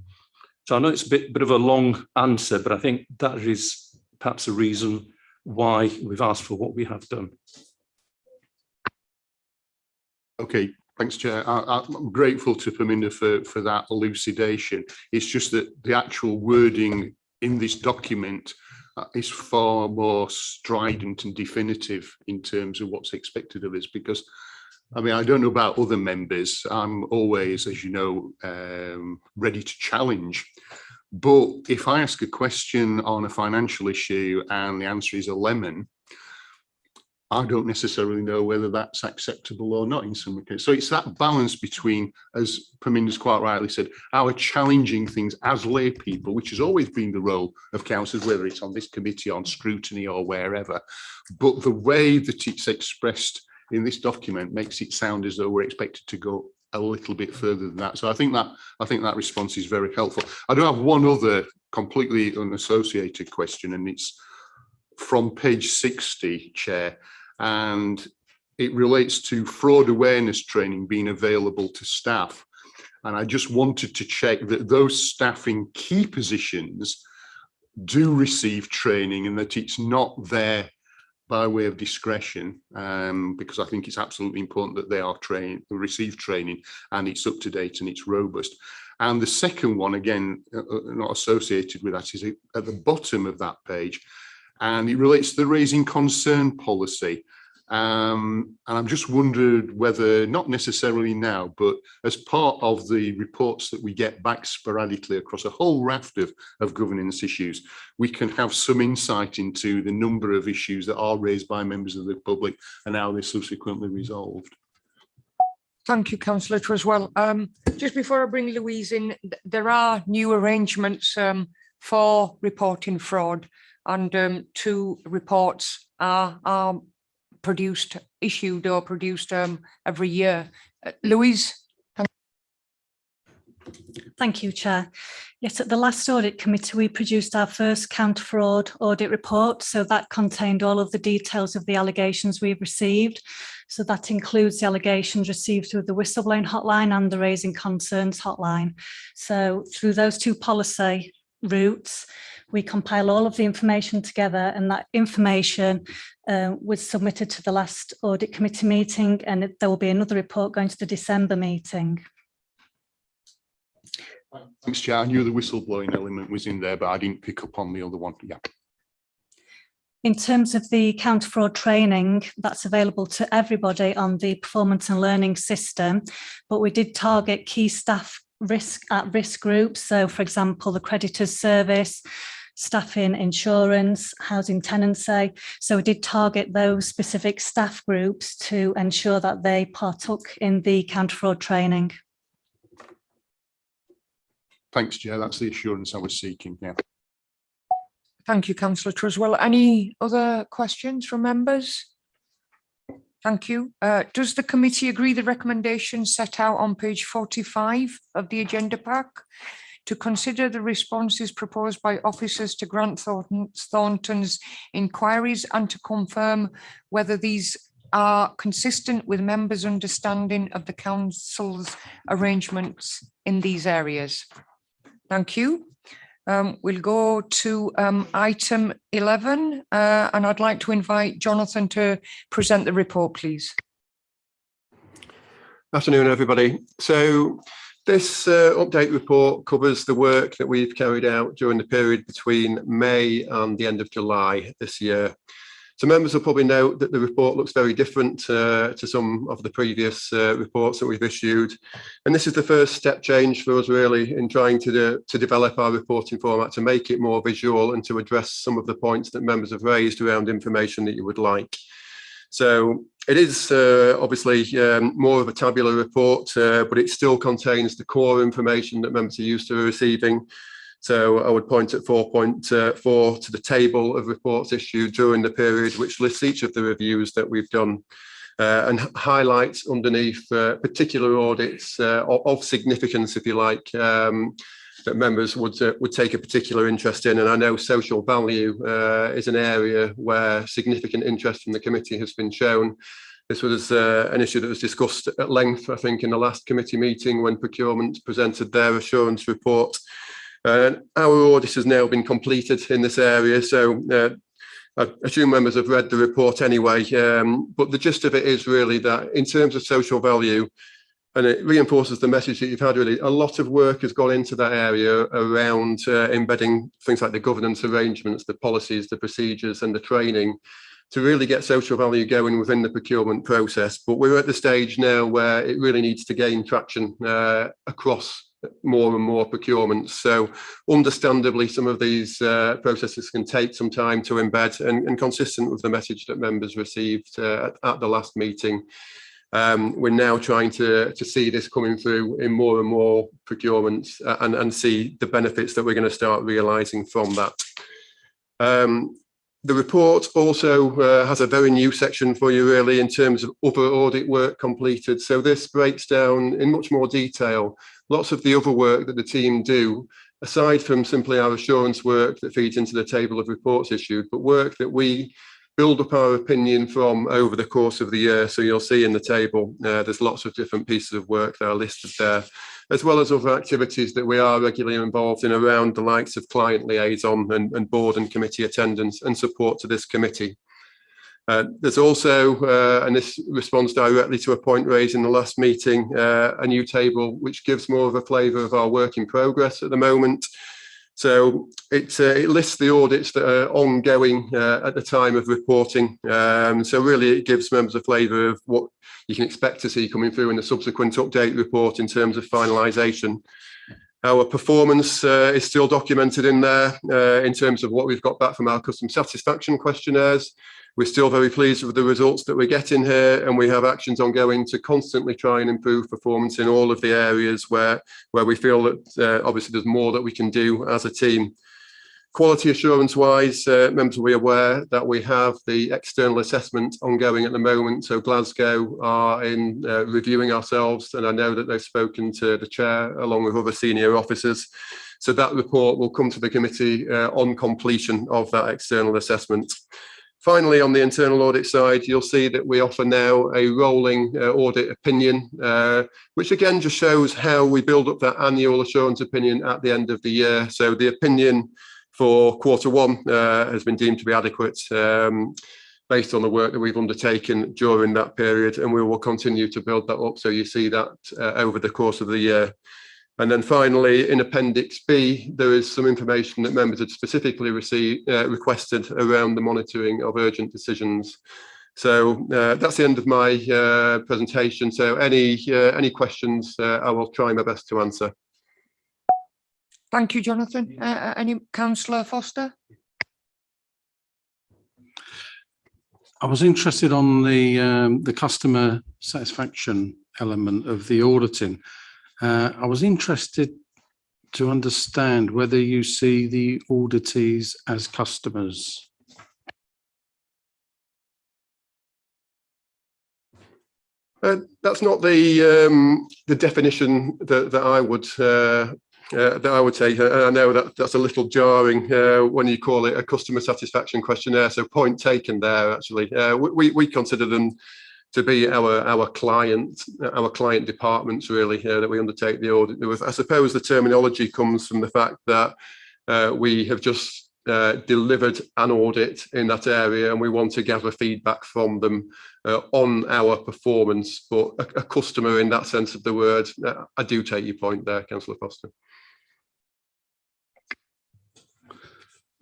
So I know it's a bit of a long answer, but I think that is perhaps a reason why we've asked for what we have done.
Okay, thanks, Chair. I'm grateful to Perminda for that elucidation. It's just that the actual wording in this document is far more strident and definitive in terms of what's expected of us, because I mean, I don't know about other members. I'm always, as you know, ready to challenge. But if I ask a question on a financial issue and the answer is a lemon, I don't necessarily know whether that's acceptable or not in some cases. So it's that balance between, as Perminder's quite rightly said, our challenging things as lay people, which has always been the role of councillors, whether it's on this committee, on scrutiny or wherever. But the way that it's expressed in this document makes it sound as though we're expected to go a little bit further than that. So I think that response is very helpful. I do have one other completely unassociated question, and it's from page 60, Chair. And it relates to fraud awareness training being available to staff. And I just wanted to check that those staff in key positions do receive training and that it's not there by way of discretion, because I think it's absolutely important that they are trained, receive training, and it's up to date and it's robust. And the second one, again, not associated with that, is at the bottom of that page. And it relates to the raising concern policy. And I'm just wondered whether, not necessarily now, but as part of the reports that we get back sporadically across a whole raft of governance issues, we can have some insight into the number of issues that are raised by members of the public and how they're subsequently resolved.
Thank you, Councillor Treswell. Just before I bring Louise in, there are new arrangements for reporting fraud, and 2 reports are issued every year. Louise?
Thank you, Chair. Yes, at the last audit committee, we produced our first counter fraud audit report. So that contained all of the details of the allegations we've received. So that includes the allegations received through the whistleblowing hotline and the raising concerns hotline. So through those 2 policy routes, we compile all of the information together, and that information was submitted to the last audit committee meeting, and there will be another report going to the December meeting.
Thanks, Chair. I knew the whistleblowing element was in there, but I didn't pick up on the other one. Yeah.
In terms of the counter fraud training, that's available to everybody on the performance and learning system, but we did target key staff at-risk groups. So, for example, the creditors service, staff in insurance, housing tenancy. So we did target those specific staff groups to ensure that they partook in the counter fraud training.
Thanks, Chair. That's the assurance I was seeking. Yeah.
Thank you, Councillor Treswell. Any other questions from members? Thank you. Does the committee agree the recommendations set out on page 45 of the agenda pack to consider the responses proposed by officers to Grant Thornton's inquiries and to confirm whether these are consistent with members' understanding of the council's arrangements in these areas? Thank you. We'll go to item 11, and I'd like to invite Jonathan to present the report, please.
Afternoon, everybody. So this update report covers the work that we've carried out during the period between May and the end of July this year. So members will probably note that the report looks very different to some of the previous reports that we've issued. And this is the first step change for us really in trying to develop our reporting format to make it more visual and to address some of the points that members have raised around information that you would like. So it is obviously more of a tabular report, but it still contains the core information that members are used to receiving. So I would point at 4.4 to the table of reports issued during the period, which lists each of the reviews that we've done and highlights underneath particular audits of significance, if you like, that members would take a particular interest in. And I know social value is an area where significant interest from the committee has been shown. This was an issue that was discussed at length, I think, in the last committee meeting when procurement presented their assurance report. Our audit has now been completed in this area, so I assume members have read the report anyway, but the gist of it is really that in terms of social value, and it reinforces the message that you've had really, a lot of work has gone into that area around embedding things like the governance arrangements, the policies, the procedures and the training to really get social value going within the procurement process. But we're at the stage now where it really needs to gain traction across more and more procurements. So understandably, some of these processes can take some time to embed, and consistent with the message that members received at the last meeting. We're now trying to see this coming through in more and more procurements and see the benefits that we're going to start realising from that. The report also has a very new section for you really in terms of other audit work completed. So this breaks down in much more detail lots of the other work that the team do, aside from simply our assurance work that feeds into the table of reports issued, but work that we build up our opinion from over the course of the year. So you'll see in the table, there's lots of different pieces of work that are listed there, as well as other activities that we are regularly involved in around the likes of client liaison and board and committee attendance and support to this committee. There's also, and this responds directly to a point raised in the last meeting, a new table which gives more of a flavour of our work in progress at the moment. So it lists the audits that are ongoing at the time of reporting. So really it gives members a flavour of what you can expect to see coming through in the subsequent update report in terms of finalisation. Our performance is still documented in there in terms of what we've got back from our customer satisfaction questionnaires. We're still very pleased with the results that we're getting here, and we have actions ongoing to constantly try and improve performance in all of the areas where we feel that obviously there's more that we can do as a team. Quality assurance wise, members will be aware that we have the external assessment ongoing at the moment. So Glasgow are in reviewing ourselves, and I know that they've spoken to the chair along with other senior officers. So that report will come to the committee on completion of that external assessment. Finally, on the internal audit side, you'll see that we offer now a rolling audit opinion, which again just shows how we build up that annual assurance opinion at the end of the year. So the opinion for Q1 has been deemed to be adequate based on the work that we've undertaken during that period, and we will continue to build that up. So you see that over the course of the year. And then finally, in Appendix B, there is some information that members had specifically requested around the monitoring of urgent decisions. So that's the end of my presentation. So any questions, I will try my best to answer.
Thank you, Jonathan. Any Councillor Foster?
I was interested on the customer satisfaction element of the auditing. I was interested to understand whether you see the auditees as customers.
That's not the definition that I would say. I know that that's a little jarring when you call it a customer satisfaction questionnaire. So point taken there. Actually, we consider them to be our client departments really that we undertake the audit with. I suppose the terminology comes from the fact that we have just delivered an audit in that area, and we want to gather feedback from them on our performance. But a customer in that sense of the word, I do take your point there, Councillor Foster.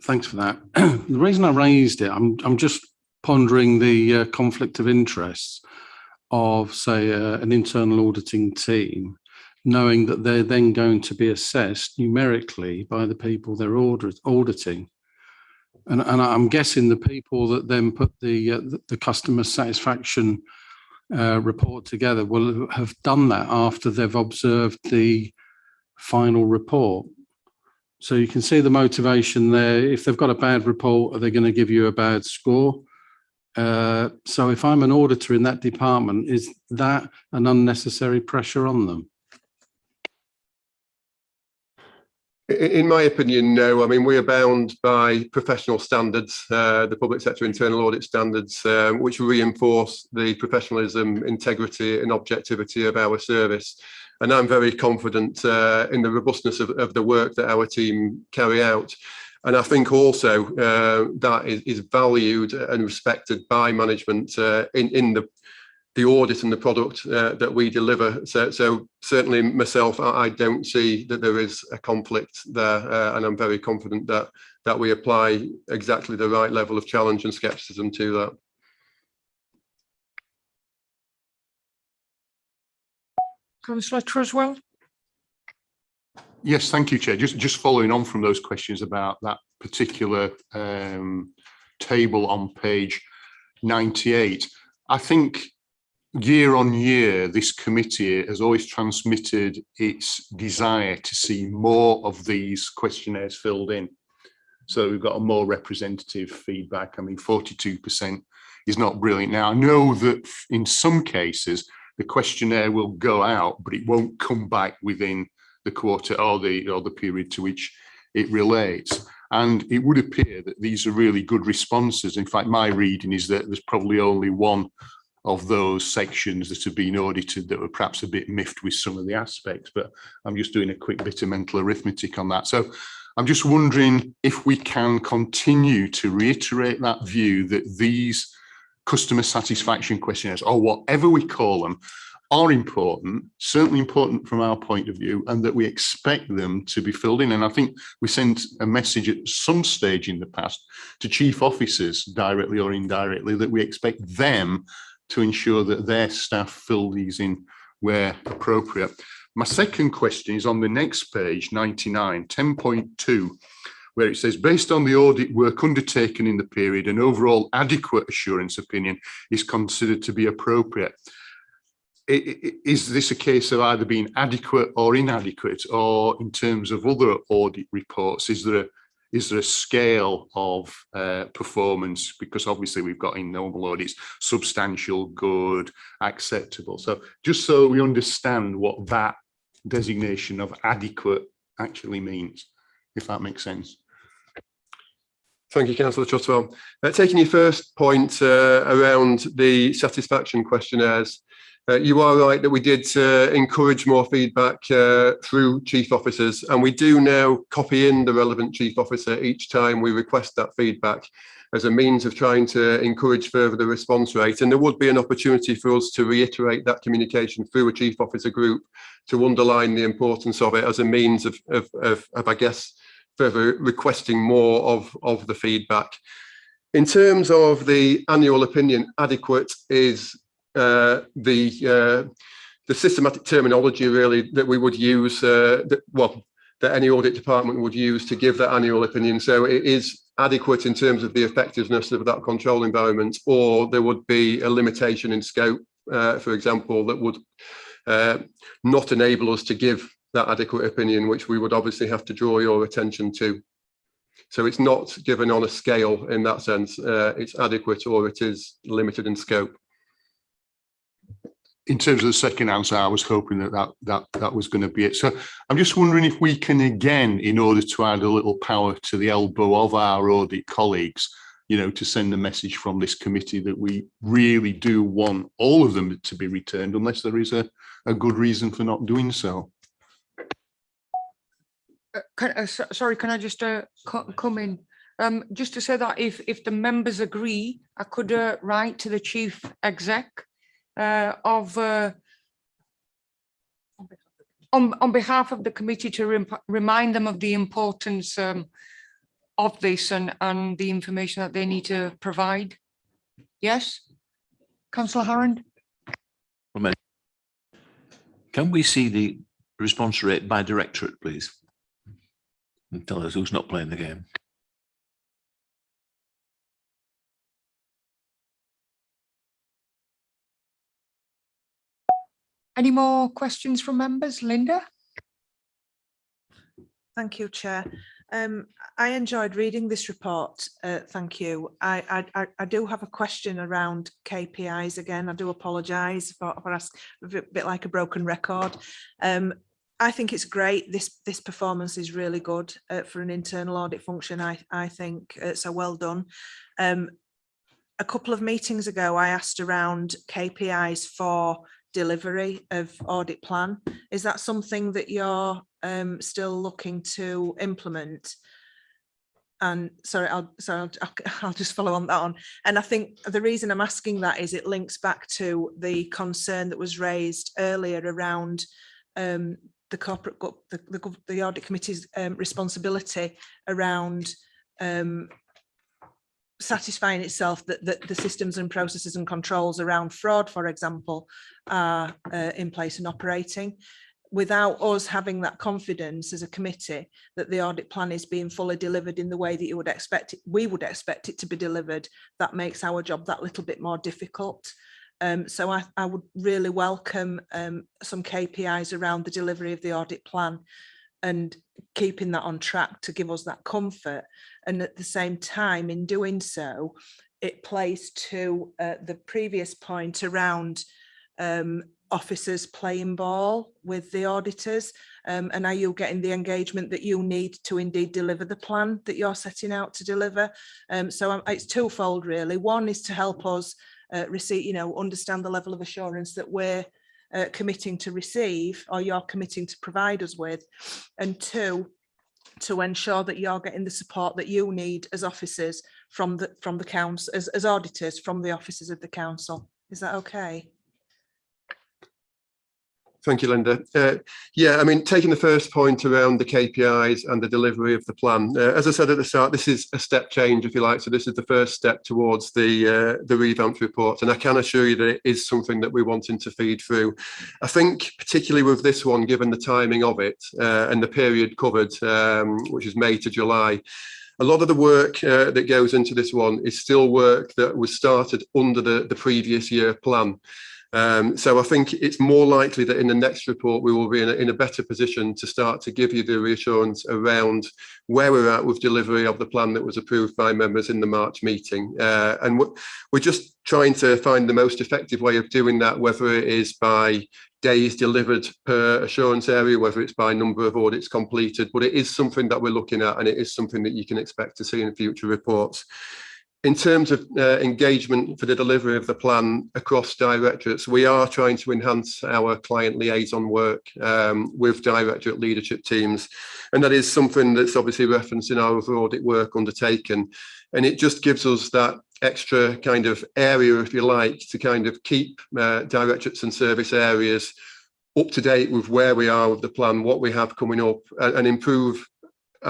Thanks for that. The reason I raised it, I'm just pondering the conflict of interests of, say, an internal auditing team, knowing that they're then going to be assessed numerically by the people they're auditing. And I'm guessing the people that then put the customer satisfaction report together will have done that after they've observed the final report. So you can see the motivation there. If they've got a bad report, are they going to give you a bad score? So if I'm an auditor in that department, is that an unnecessary pressure on them?
In my opinion, no. I mean, we are bound by professional standards, the public sector internal audit standards, which reinforce the professionalism, integrity and objectivity of our service. And I'm very confident in the robustness of the work that our team carry out. And I think also that is valued and respected by management in the audit and the product that we deliver. So certainly myself, I don't see that there is a conflict there, and I'm very confident that we apply exactly the right level of challenge and scepticism to that.
Councillor Truswell.
Yes, thank you, Chair. Just following on from those questions about that particular table on page 98, I think year on year, this committee has always transmitted its desire to see more of these questionnaires filled in. So we've got a more representative feedback. I mean, 42% is not brilliant. Now, I know that in some cases, the questionnaire will go out, but it won't come back within the quarter or the period to which it relates. And it would appear that these are really good responses. In fact, my reading is that there's probably only one of those sections that have been audited that were perhaps a bit miffed with some of the aspects, but I'm just doing a quick bit of mental arithmetic on that. So I'm just wondering if we can continue to reiterate that view that these customer satisfaction questionnaires, or whatever we call them, are important, certainly important from our point of view, and that we expect them to be filled in. And I think we sent a message at some stage in the past to chief officers, directly or indirectly, that we expect them to ensure that their staff fill these in where appropriate. My second question is on the next page, 99, 10.2, where it says, based on the audit work undertaken in the period, an overall adequate assurance opinion is considered to be appropriate. Is this a case of either being adequate or inadequate, or in terms of other audit reports, is there a scale of performance? Because obviously we've got in normal audits, substantial, good, acceptable. So just so we understand what that designation of adequate actually means, if that makes sense.
Thank you, Councillor Trustwell. Taking your first point around the satisfaction questionnaires, you are right that we did encourage more feedback through chief officers, and we do now copy in the relevant chief officer each time we request that feedback as a means of trying to encourage further the response rate. And there would be an opportunity for us to reiterate that communication through a chief officer group to underline the importance of it as a means of I guess, further requesting more of the feedback. In terms of the annual opinion, adequate is the systematic terminology really that we would use, that any audit department would use to give that annual opinion. So it is adequate in terms of the effectiveness of that control environment, or there would be a limitation in scope, for example, that would not enable us to give that adequate opinion, which we would obviously have to draw your attention to. So it's not given on a scale in that sense. It's adequate or it is limited in scope.
In terms of the second answer, I was hoping that was going to be it. So I'm just wondering if we can, again, in order to add a little power to the elbow of our audit colleagues, to send a message from this committee that we really do want all of them to be returned, unless there is a good reason for not doing so.
Sorry, can I just come in? Just to say that if the members agree, I could write to the chief exec on behalf of the committee to remind them of the importance of this and the information that they need to provide. Yes, Councillor Harrand.
Can we see the response rate by directorate, please? And tell us who's not playing the game.
Any more questions from members? Linda?
Thank you, Chair. I enjoyed reading this report. Thank you. I do have a question around KPIs again. I do apologise for asking, a bit like a broken record. I think it's great. This performance is really good for an internal audit function. I think so. Well done. A couple of meetings ago, I asked around KPIs for delivery of audit plan. Is that something that you're still looking to implement? And sorry, I'll just follow on that one. And I think the reason I'm asking that is it links back to the concern that was raised earlier around the corporate, the audit committee's responsibility around satisfying itself that the systems and processes and controls around fraud, for example, are in place and operating. without us having that confidence as a committee that the audit plan is being fully delivered in the way that you would expect it, we would expect it to be delivered, that makes our job that little bit more difficult. So I would really welcome some KPIs around the delivery of the audit plan and keeping that on track to give us that comfort. And at the same time, in doing so, it plays to the previous point around officers playing ball with the auditors, and are you getting the engagement that you need to indeed deliver the plan that you're setting out to deliver? So it's twofold really. One is to help us understand the level of assurance that we're committing to receive, or you're committing to provide us with, and two, to ensure that you're getting the support that you need as officers from the council, as auditors from the officers of the council. Is that okay?
Thank you, Linda. Yeah, I mean, taking the first point around the KPIs and the delivery of the plan, as I said at the start, this is a step change, if you like. So this is the first step towards the revamped report. And I can assure you that it is something that we're wanting to feed through. I think particularly with this one, given the timing of it and the period covered, which is May to July, a lot of the work that goes into this one is still work that was started under the previous year plan. So I think it's more likely that in the next report we will be in a better position to start to give you the reassurance around where we're at with delivery of the plan that was approved by members in the March meeting. And we're just trying to find the most effective way of doing that, whether it is by days delivered per assurance area, whether it's by number of audits completed, but it is something that we're looking at, and it is something that you can expect to see in future reports. In terms of engagement for the delivery of the plan across directorates, we are trying to enhance our client liaison work with directorate leadership teams. And that is something that's obviously referenced in our other audit work undertaken. And it just gives us that extra kind of area, if you like, to kind of keep directorates and service areas up to date with where we are with the plan, what we have coming up, and improve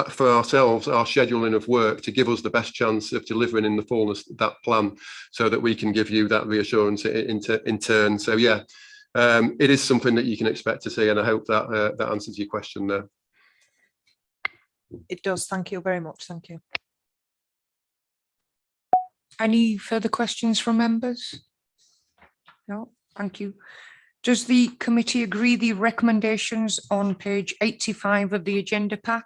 for ourselves our scheduling of work to give us the best chance of delivering in the fullness that plan, so that we can give you that reassurance in turn. So yeah, it is something that you can expect to see, and I hope that that answers your question there.
It does. Thank you very much. Thank you. Any further questions from members? No, thank you. Does the committee agree the recommendations on page 85 of the agenda pack?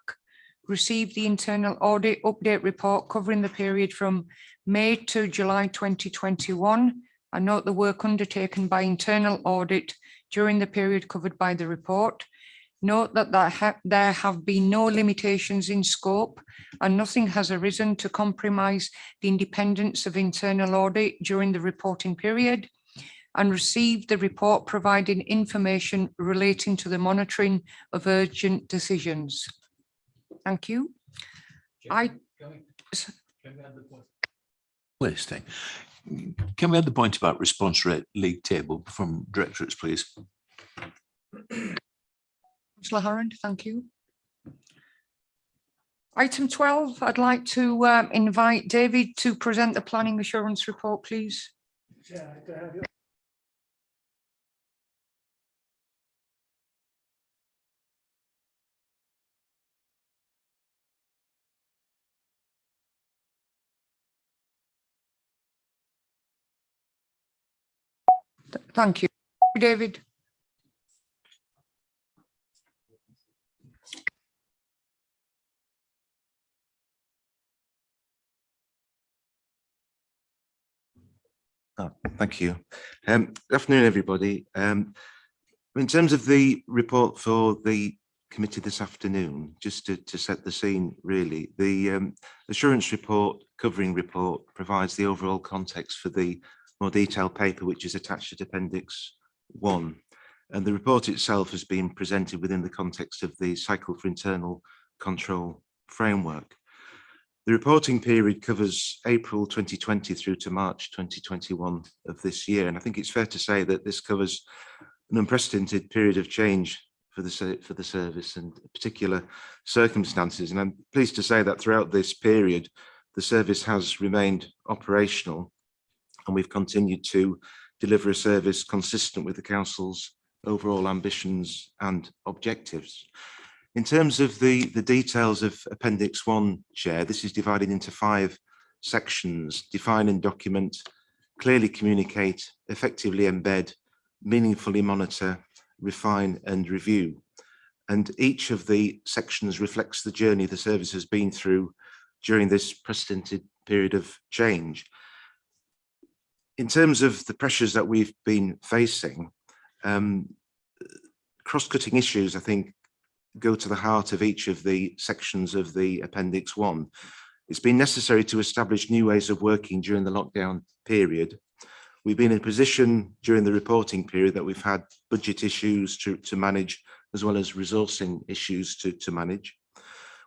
Receive the internal audit update report covering the period from May to July 2021, and note the work undertaken by internal audit during the period covered by the report. Note that there have been no limitations in scope and nothing has arisen to compromise the independence of internal audit during the reporting period, and receive the report providing information relating to the monitoring of urgent decisions. Thank you.
Listing. Can we add the point about response rate league table from directorates, please?
Councillor Harrand, thank you. Item 12, I'd like to invite David to present the planning assurance report, please. Thank you, David.
Oh, thank you. Good afternoon, everybody. In terms of the report for the committee this afternoon, just to set the scene, really, the assurance report, covering report, provides the overall context for the more detailed paper which is attached at Appendix 1. And the report itself has been presented within the context of the Cycle for Internal Control framework. The reporting period covers April 2020 through to March 2021 of this year. And I think it's fair to say that this covers an unprecedented period of change for the service and particular circumstances. And I'm pleased to say that throughout this period, the service has remained operational, and we've continued to deliver a service consistent with the council's overall ambitions and objectives. In terms of the details of Appendix 1, Chair, this is divided into 5 sections: define and document, clearly communicate, effectively embed, meaningfully monitor, refine and review. And each of the sections reflects the journey the service has been through during this precedented period of change. In terms of the pressures that we've been facing, cross-cutting issues, I think, go to the heart of each of the sections of the Appendix 1. It's been necessary to establish new ways of working during the lockdown period. We've been in a position during the reporting period that we've had budget issues to manage, as well as resourcing issues to manage.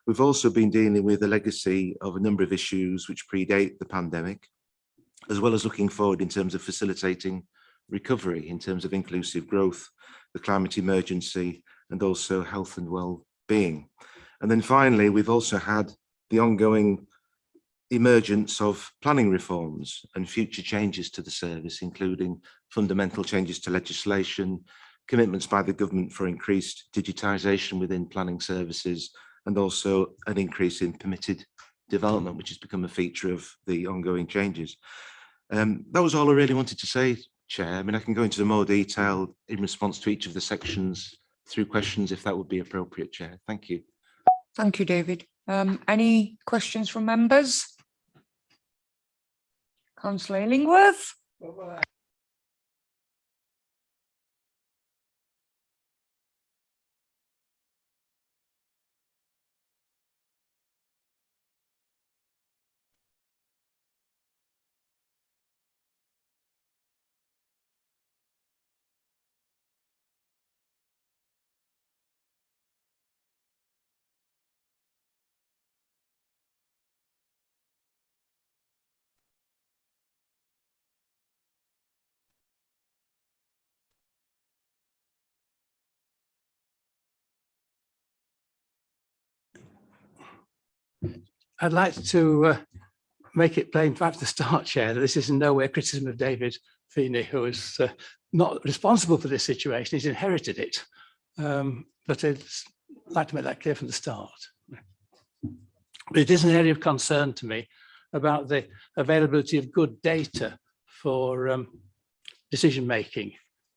We've also been dealing with the legacy of a number of issues which predate the pandemic, as well as looking forward in terms of facilitating recovery, in terms of inclusive growth, the climate emergency, and also health and well-being. And then finally, we've also had the ongoing emergence of planning reforms and future changes to the service, including fundamental changes to legislation, commitments by the government for increased digitisation within planning services, and also an increase in permitted development, which has become a feature of the ongoing changes. That was all I really wanted to say, Chair. I mean, I can go into more detail in response to each of the sections through questions if that would be appropriate, Chair. Thank you.
Thank you, David. Any questions from members? Councillor Illingworth.
I'd like to make it plain right at the start, Chair, that this is in no way a criticism of David Feeney, who is not responsible for this situation. He's inherited it. But I'd like to make that clear from the start. But it is an area of concern to me about the availability of good data for decision-making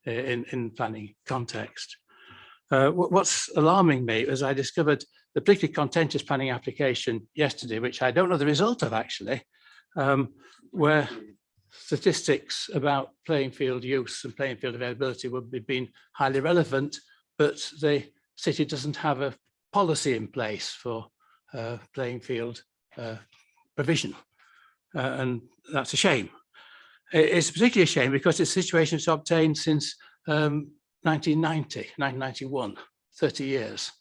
in planning context. What's alarming me is I discovered the particularly contentious planning application yesterday, which I don't know the result of actually, where statistics about playing field use and playing field availability would be being highly relevant, but the city doesn't have a policy in place for playing field provision. And that's a shame. It's particularly a shame because it's a situation that's obtained since 1991, 30 years.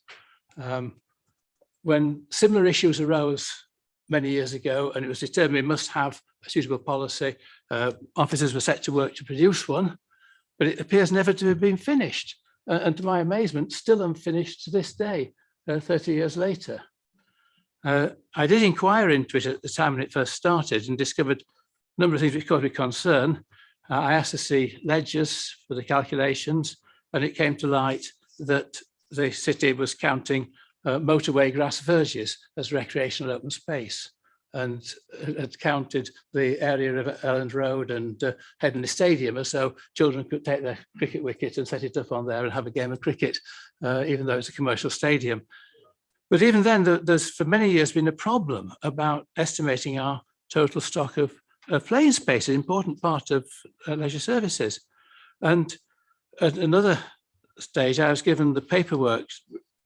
When similar issues arose many years ago and it was determined we must have a suitable policy, officers were set to work to produce one, but it appears never to have been finished. And to my amazement, still unfinished to this day, 30 years later. I did inquire into it at the time when it first started and discovered a number of things which caused me concern. I asked to see ledgers for the calculations, and it came to light that the city was counting motorway grass verges as recreational open space and had counted the area of Elland Road and Headingley Stadium as though children could take their cricket wicket and set it up on there and have a game of cricket, even though it's a commercial stadium. But even then, there's for many years been a problem about estimating our total stock of playing space, an important part of leisure services. And at another stage, I was given the paperwork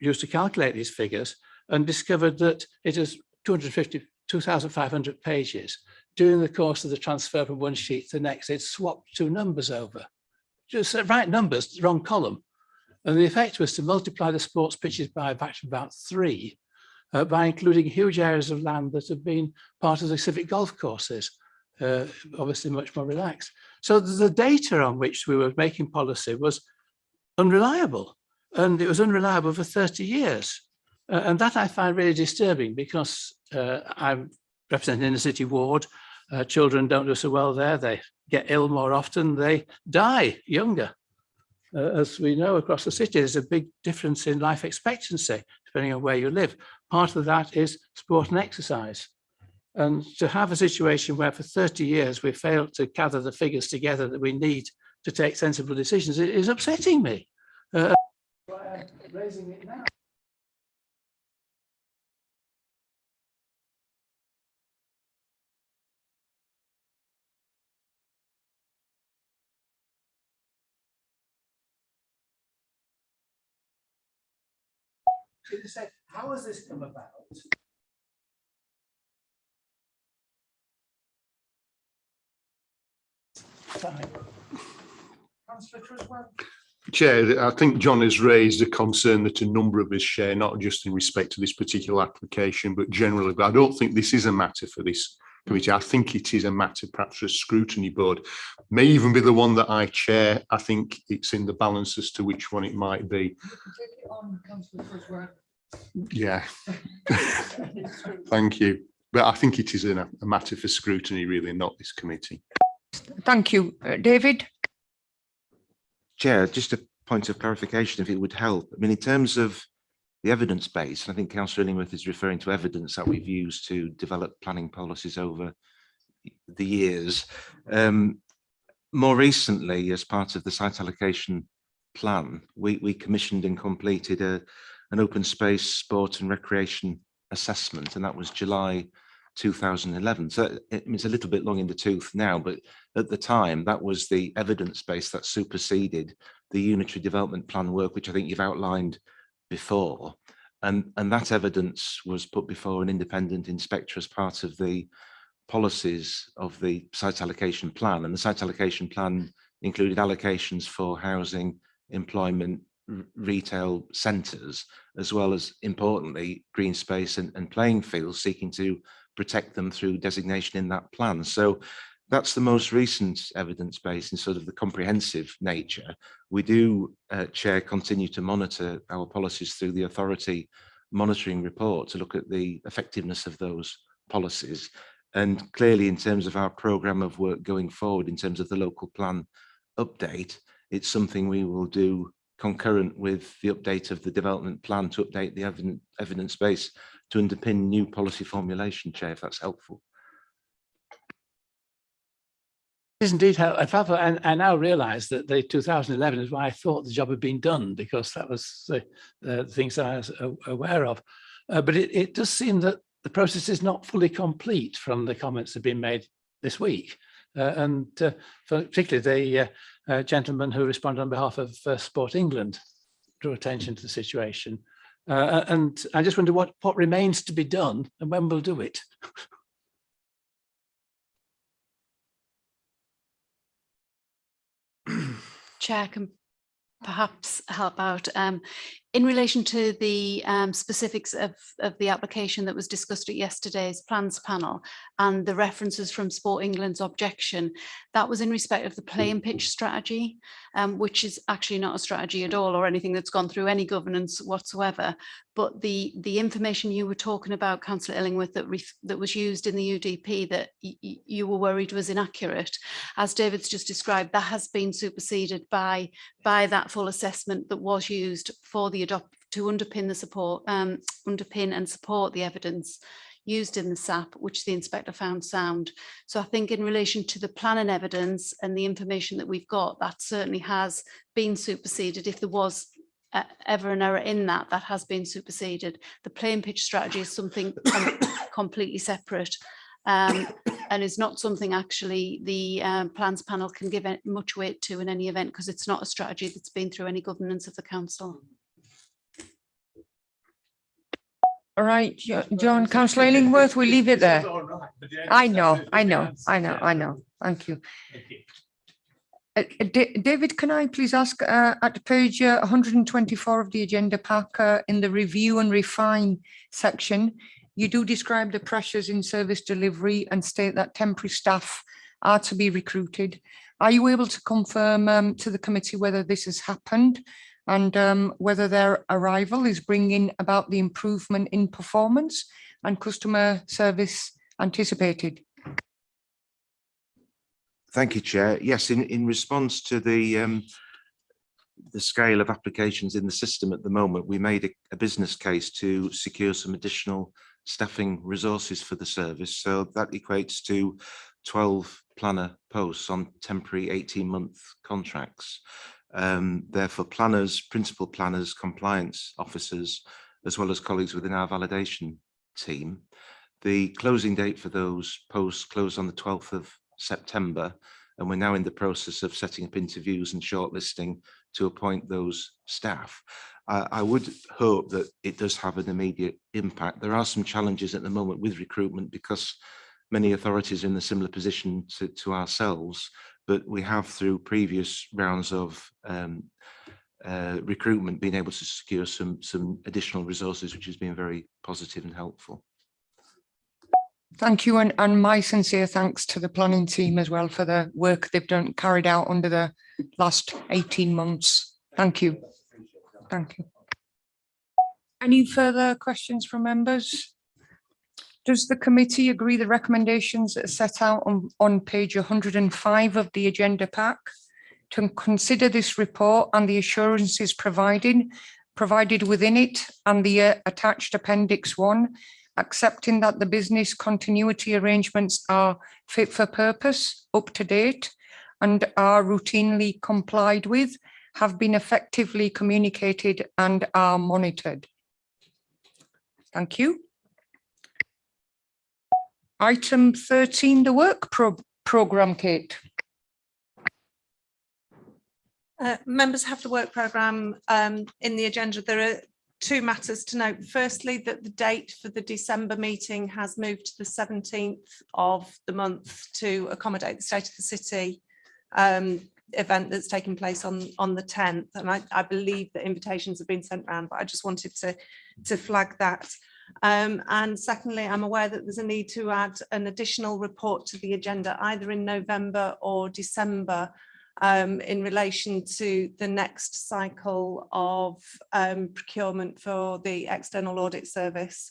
used to calculate these figures and discovered that it is 2,500 pages. During the course of the transfer from one sheet to the next, it swapped 2 numbers over. Just right numbers, wrong column. And the effect was to multiply the sports pitches by a factor of about 3 by including huge areas of land that have been part of the civic golf courses, obviously much more relaxed. So the data on which we were making policy was unreliable, and it was unreliable for 30 years. And that I find really disturbing because I'm representing inner city ward. Children don't do so well there. They get ill more often. They die younger. As we know, across the city, there's a big difference in life expectancy, depending on where you live. Part of that is sport and exercise. And to have a situation where for 30 years we failed to gather the figures together that we need to take sensible decisions, it is upsetting me. Why I'm raising it now. How has this come about?
Chair, I think John has raised a concern that a number of us share, not just in respect to this particular application, but generally. But I don't think this is a matter for this committee. I think it is a matter perhaps for a scrutiny board. May even be the one that I chair. I think it's in the balance as to which one it might be. Yeah. Thank you. But I think it is a matter for scrutiny, really, not this committee.
Thank you. David?
Chair, just a point of clarification, if it would help. I mean, in terms of the evidence base, I think Councillor Illingworth is referring to evidence that we've used to develop planning policies over the years. More recently, as part of the site allocation plan, we commissioned and completed an open space sport and recreation assessment, and that was July 2011. So it's a little bit long in the tooth now, but at the time that was the evidence base that superseded the unitary development plan work, which I think you've outlined before. And that evidence was put before an independent inspector as part of the policies of the site allocation plan. And the site allocation plan included allocations for housing, employment, retail centres, as well as, importantly, green space and playing fields, seeking to protect them through designation in that plan. So that's the most recent evidence base in sort of the comprehensive nature. We do, Chair, continue to monitor our policies through the authority monitoring report to look at the effectiveness of those policies. And clearly, in terms of our programme of work going forward, in terms of the local plan update, it's something we will do concurrent with the update of the development plan to update the evidence base to underpin new policy formulation, Chair, if that's helpful.
It is indeed helpful, and I now realise that the 2011 is why I thought the job had been done, because that was the things I was aware of. But it does seem that the process is not fully complete from the comments that have been made this week. And particularly the gentleman who responded on behalf of Sport England drew attention to the situation. And I just wonder what remains to be done and when we'll do it.
Chair can perhaps help out. In relation to the specifics of the application that was discussed at yesterday's plans panel and the references from Sport England's objection, that was in respect of the play and pitch strategy, which is actually not a strategy at all or anything that's gone through any governance whatsoever. But the information you were talking about, Councillor Illingworth, that was used in the UDP that you were worried was inaccurate, as David's just described, that has been superseded by that full assessment that was used for the to underpin the support, underpin and support the evidence used in the SAP, which the inspector found sound. So I think in relation to the planning evidence and the information that we've got, that certainly has been superseded. If there was ever an error in that, that has been superseded. The play and pitch strategy is something completely separate and is not something actually the plans panel can give much weight to in any event, because it's not a strategy that's been through any governance of the council.
All right, John, Councillor Illingworth, we'll leave it there. I know. Thank you. David, can I please ask at page 124 of the agenda pack in the review and refine section, you do describe the pressures in service delivery and state that temporary staff are to be recruited. Are you able to confirm to the committee whether this has happened and whether their arrival is bringing about the improvement in performance and customer service anticipated?
Thank you, Chair. Yes, in response to the the scale of applications in the system at the moment, we made a business case to secure some additional staffing resources for the service. So that equates to 12 planner posts on temporary 18-month contracts. Therefore, planners, principal planners, compliance officers, as well as colleagues within our validation team. The closing date for those posts closed on the 12th of September, and we're now in the process of setting up interviews and shortlisting to appoint those staff. I would hope that it does have an immediate impact. There are some challenges at the moment with recruitment because many authorities are in a similar position to ourselves, but we have, through previous rounds of recruitment, been able to secure some additional resources, which has been very positive and helpful.
Thank you, and my sincere thanks to the planning team as well for the work they've carried out under the last 18 months. Thank you. Thank you. Any further questions from members? Does the committee agree the recommendations that are set out on page 105 of the agenda pack to consider this report and the assurances provided within it and the attached Appendix 1, accepting that the business continuity arrangements are fit for purpose, up to date, and are routinely complied with, have been effectively communicated and are monitored? Thank you. Item 13, the work programme, Kate.
Members have the work programme in the agenda. There are two matters to note. Firstly, that the date for the December meeting has moved to the 17th of the month to accommodate the State of the City event that's taking place on the 10th. And I believe that invitations have been sent around, but I just wanted to flag that. And secondly, I'm aware that there's a need to add an additional report to the agenda either in November or December in relation to the next cycle of procurement for the external audit service.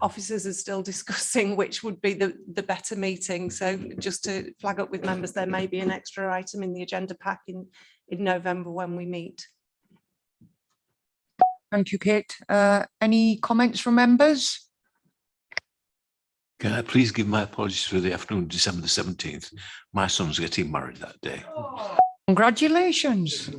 Officers are still discussing which would be the better meeting. So just to flag up with members, there may be an extra item in the agenda pack in November when we meet.
Thank you, Kate. Any comments from members?
Can I please give my apologies for the afternoon, December the 17th? My son's getting married that day.
Congratulations.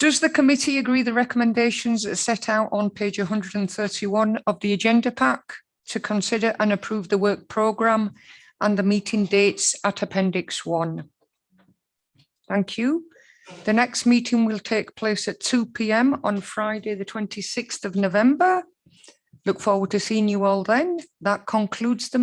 Does the committee agree the recommendations are set out on page 131 of the agenda pack to consider and approve the work programme and the meeting dates at Appendix 1? Thank you. The next meeting will take place at 2 p.m. on Friday, the 26th of November. Look forward to seeing you all then. That concludes the meeting.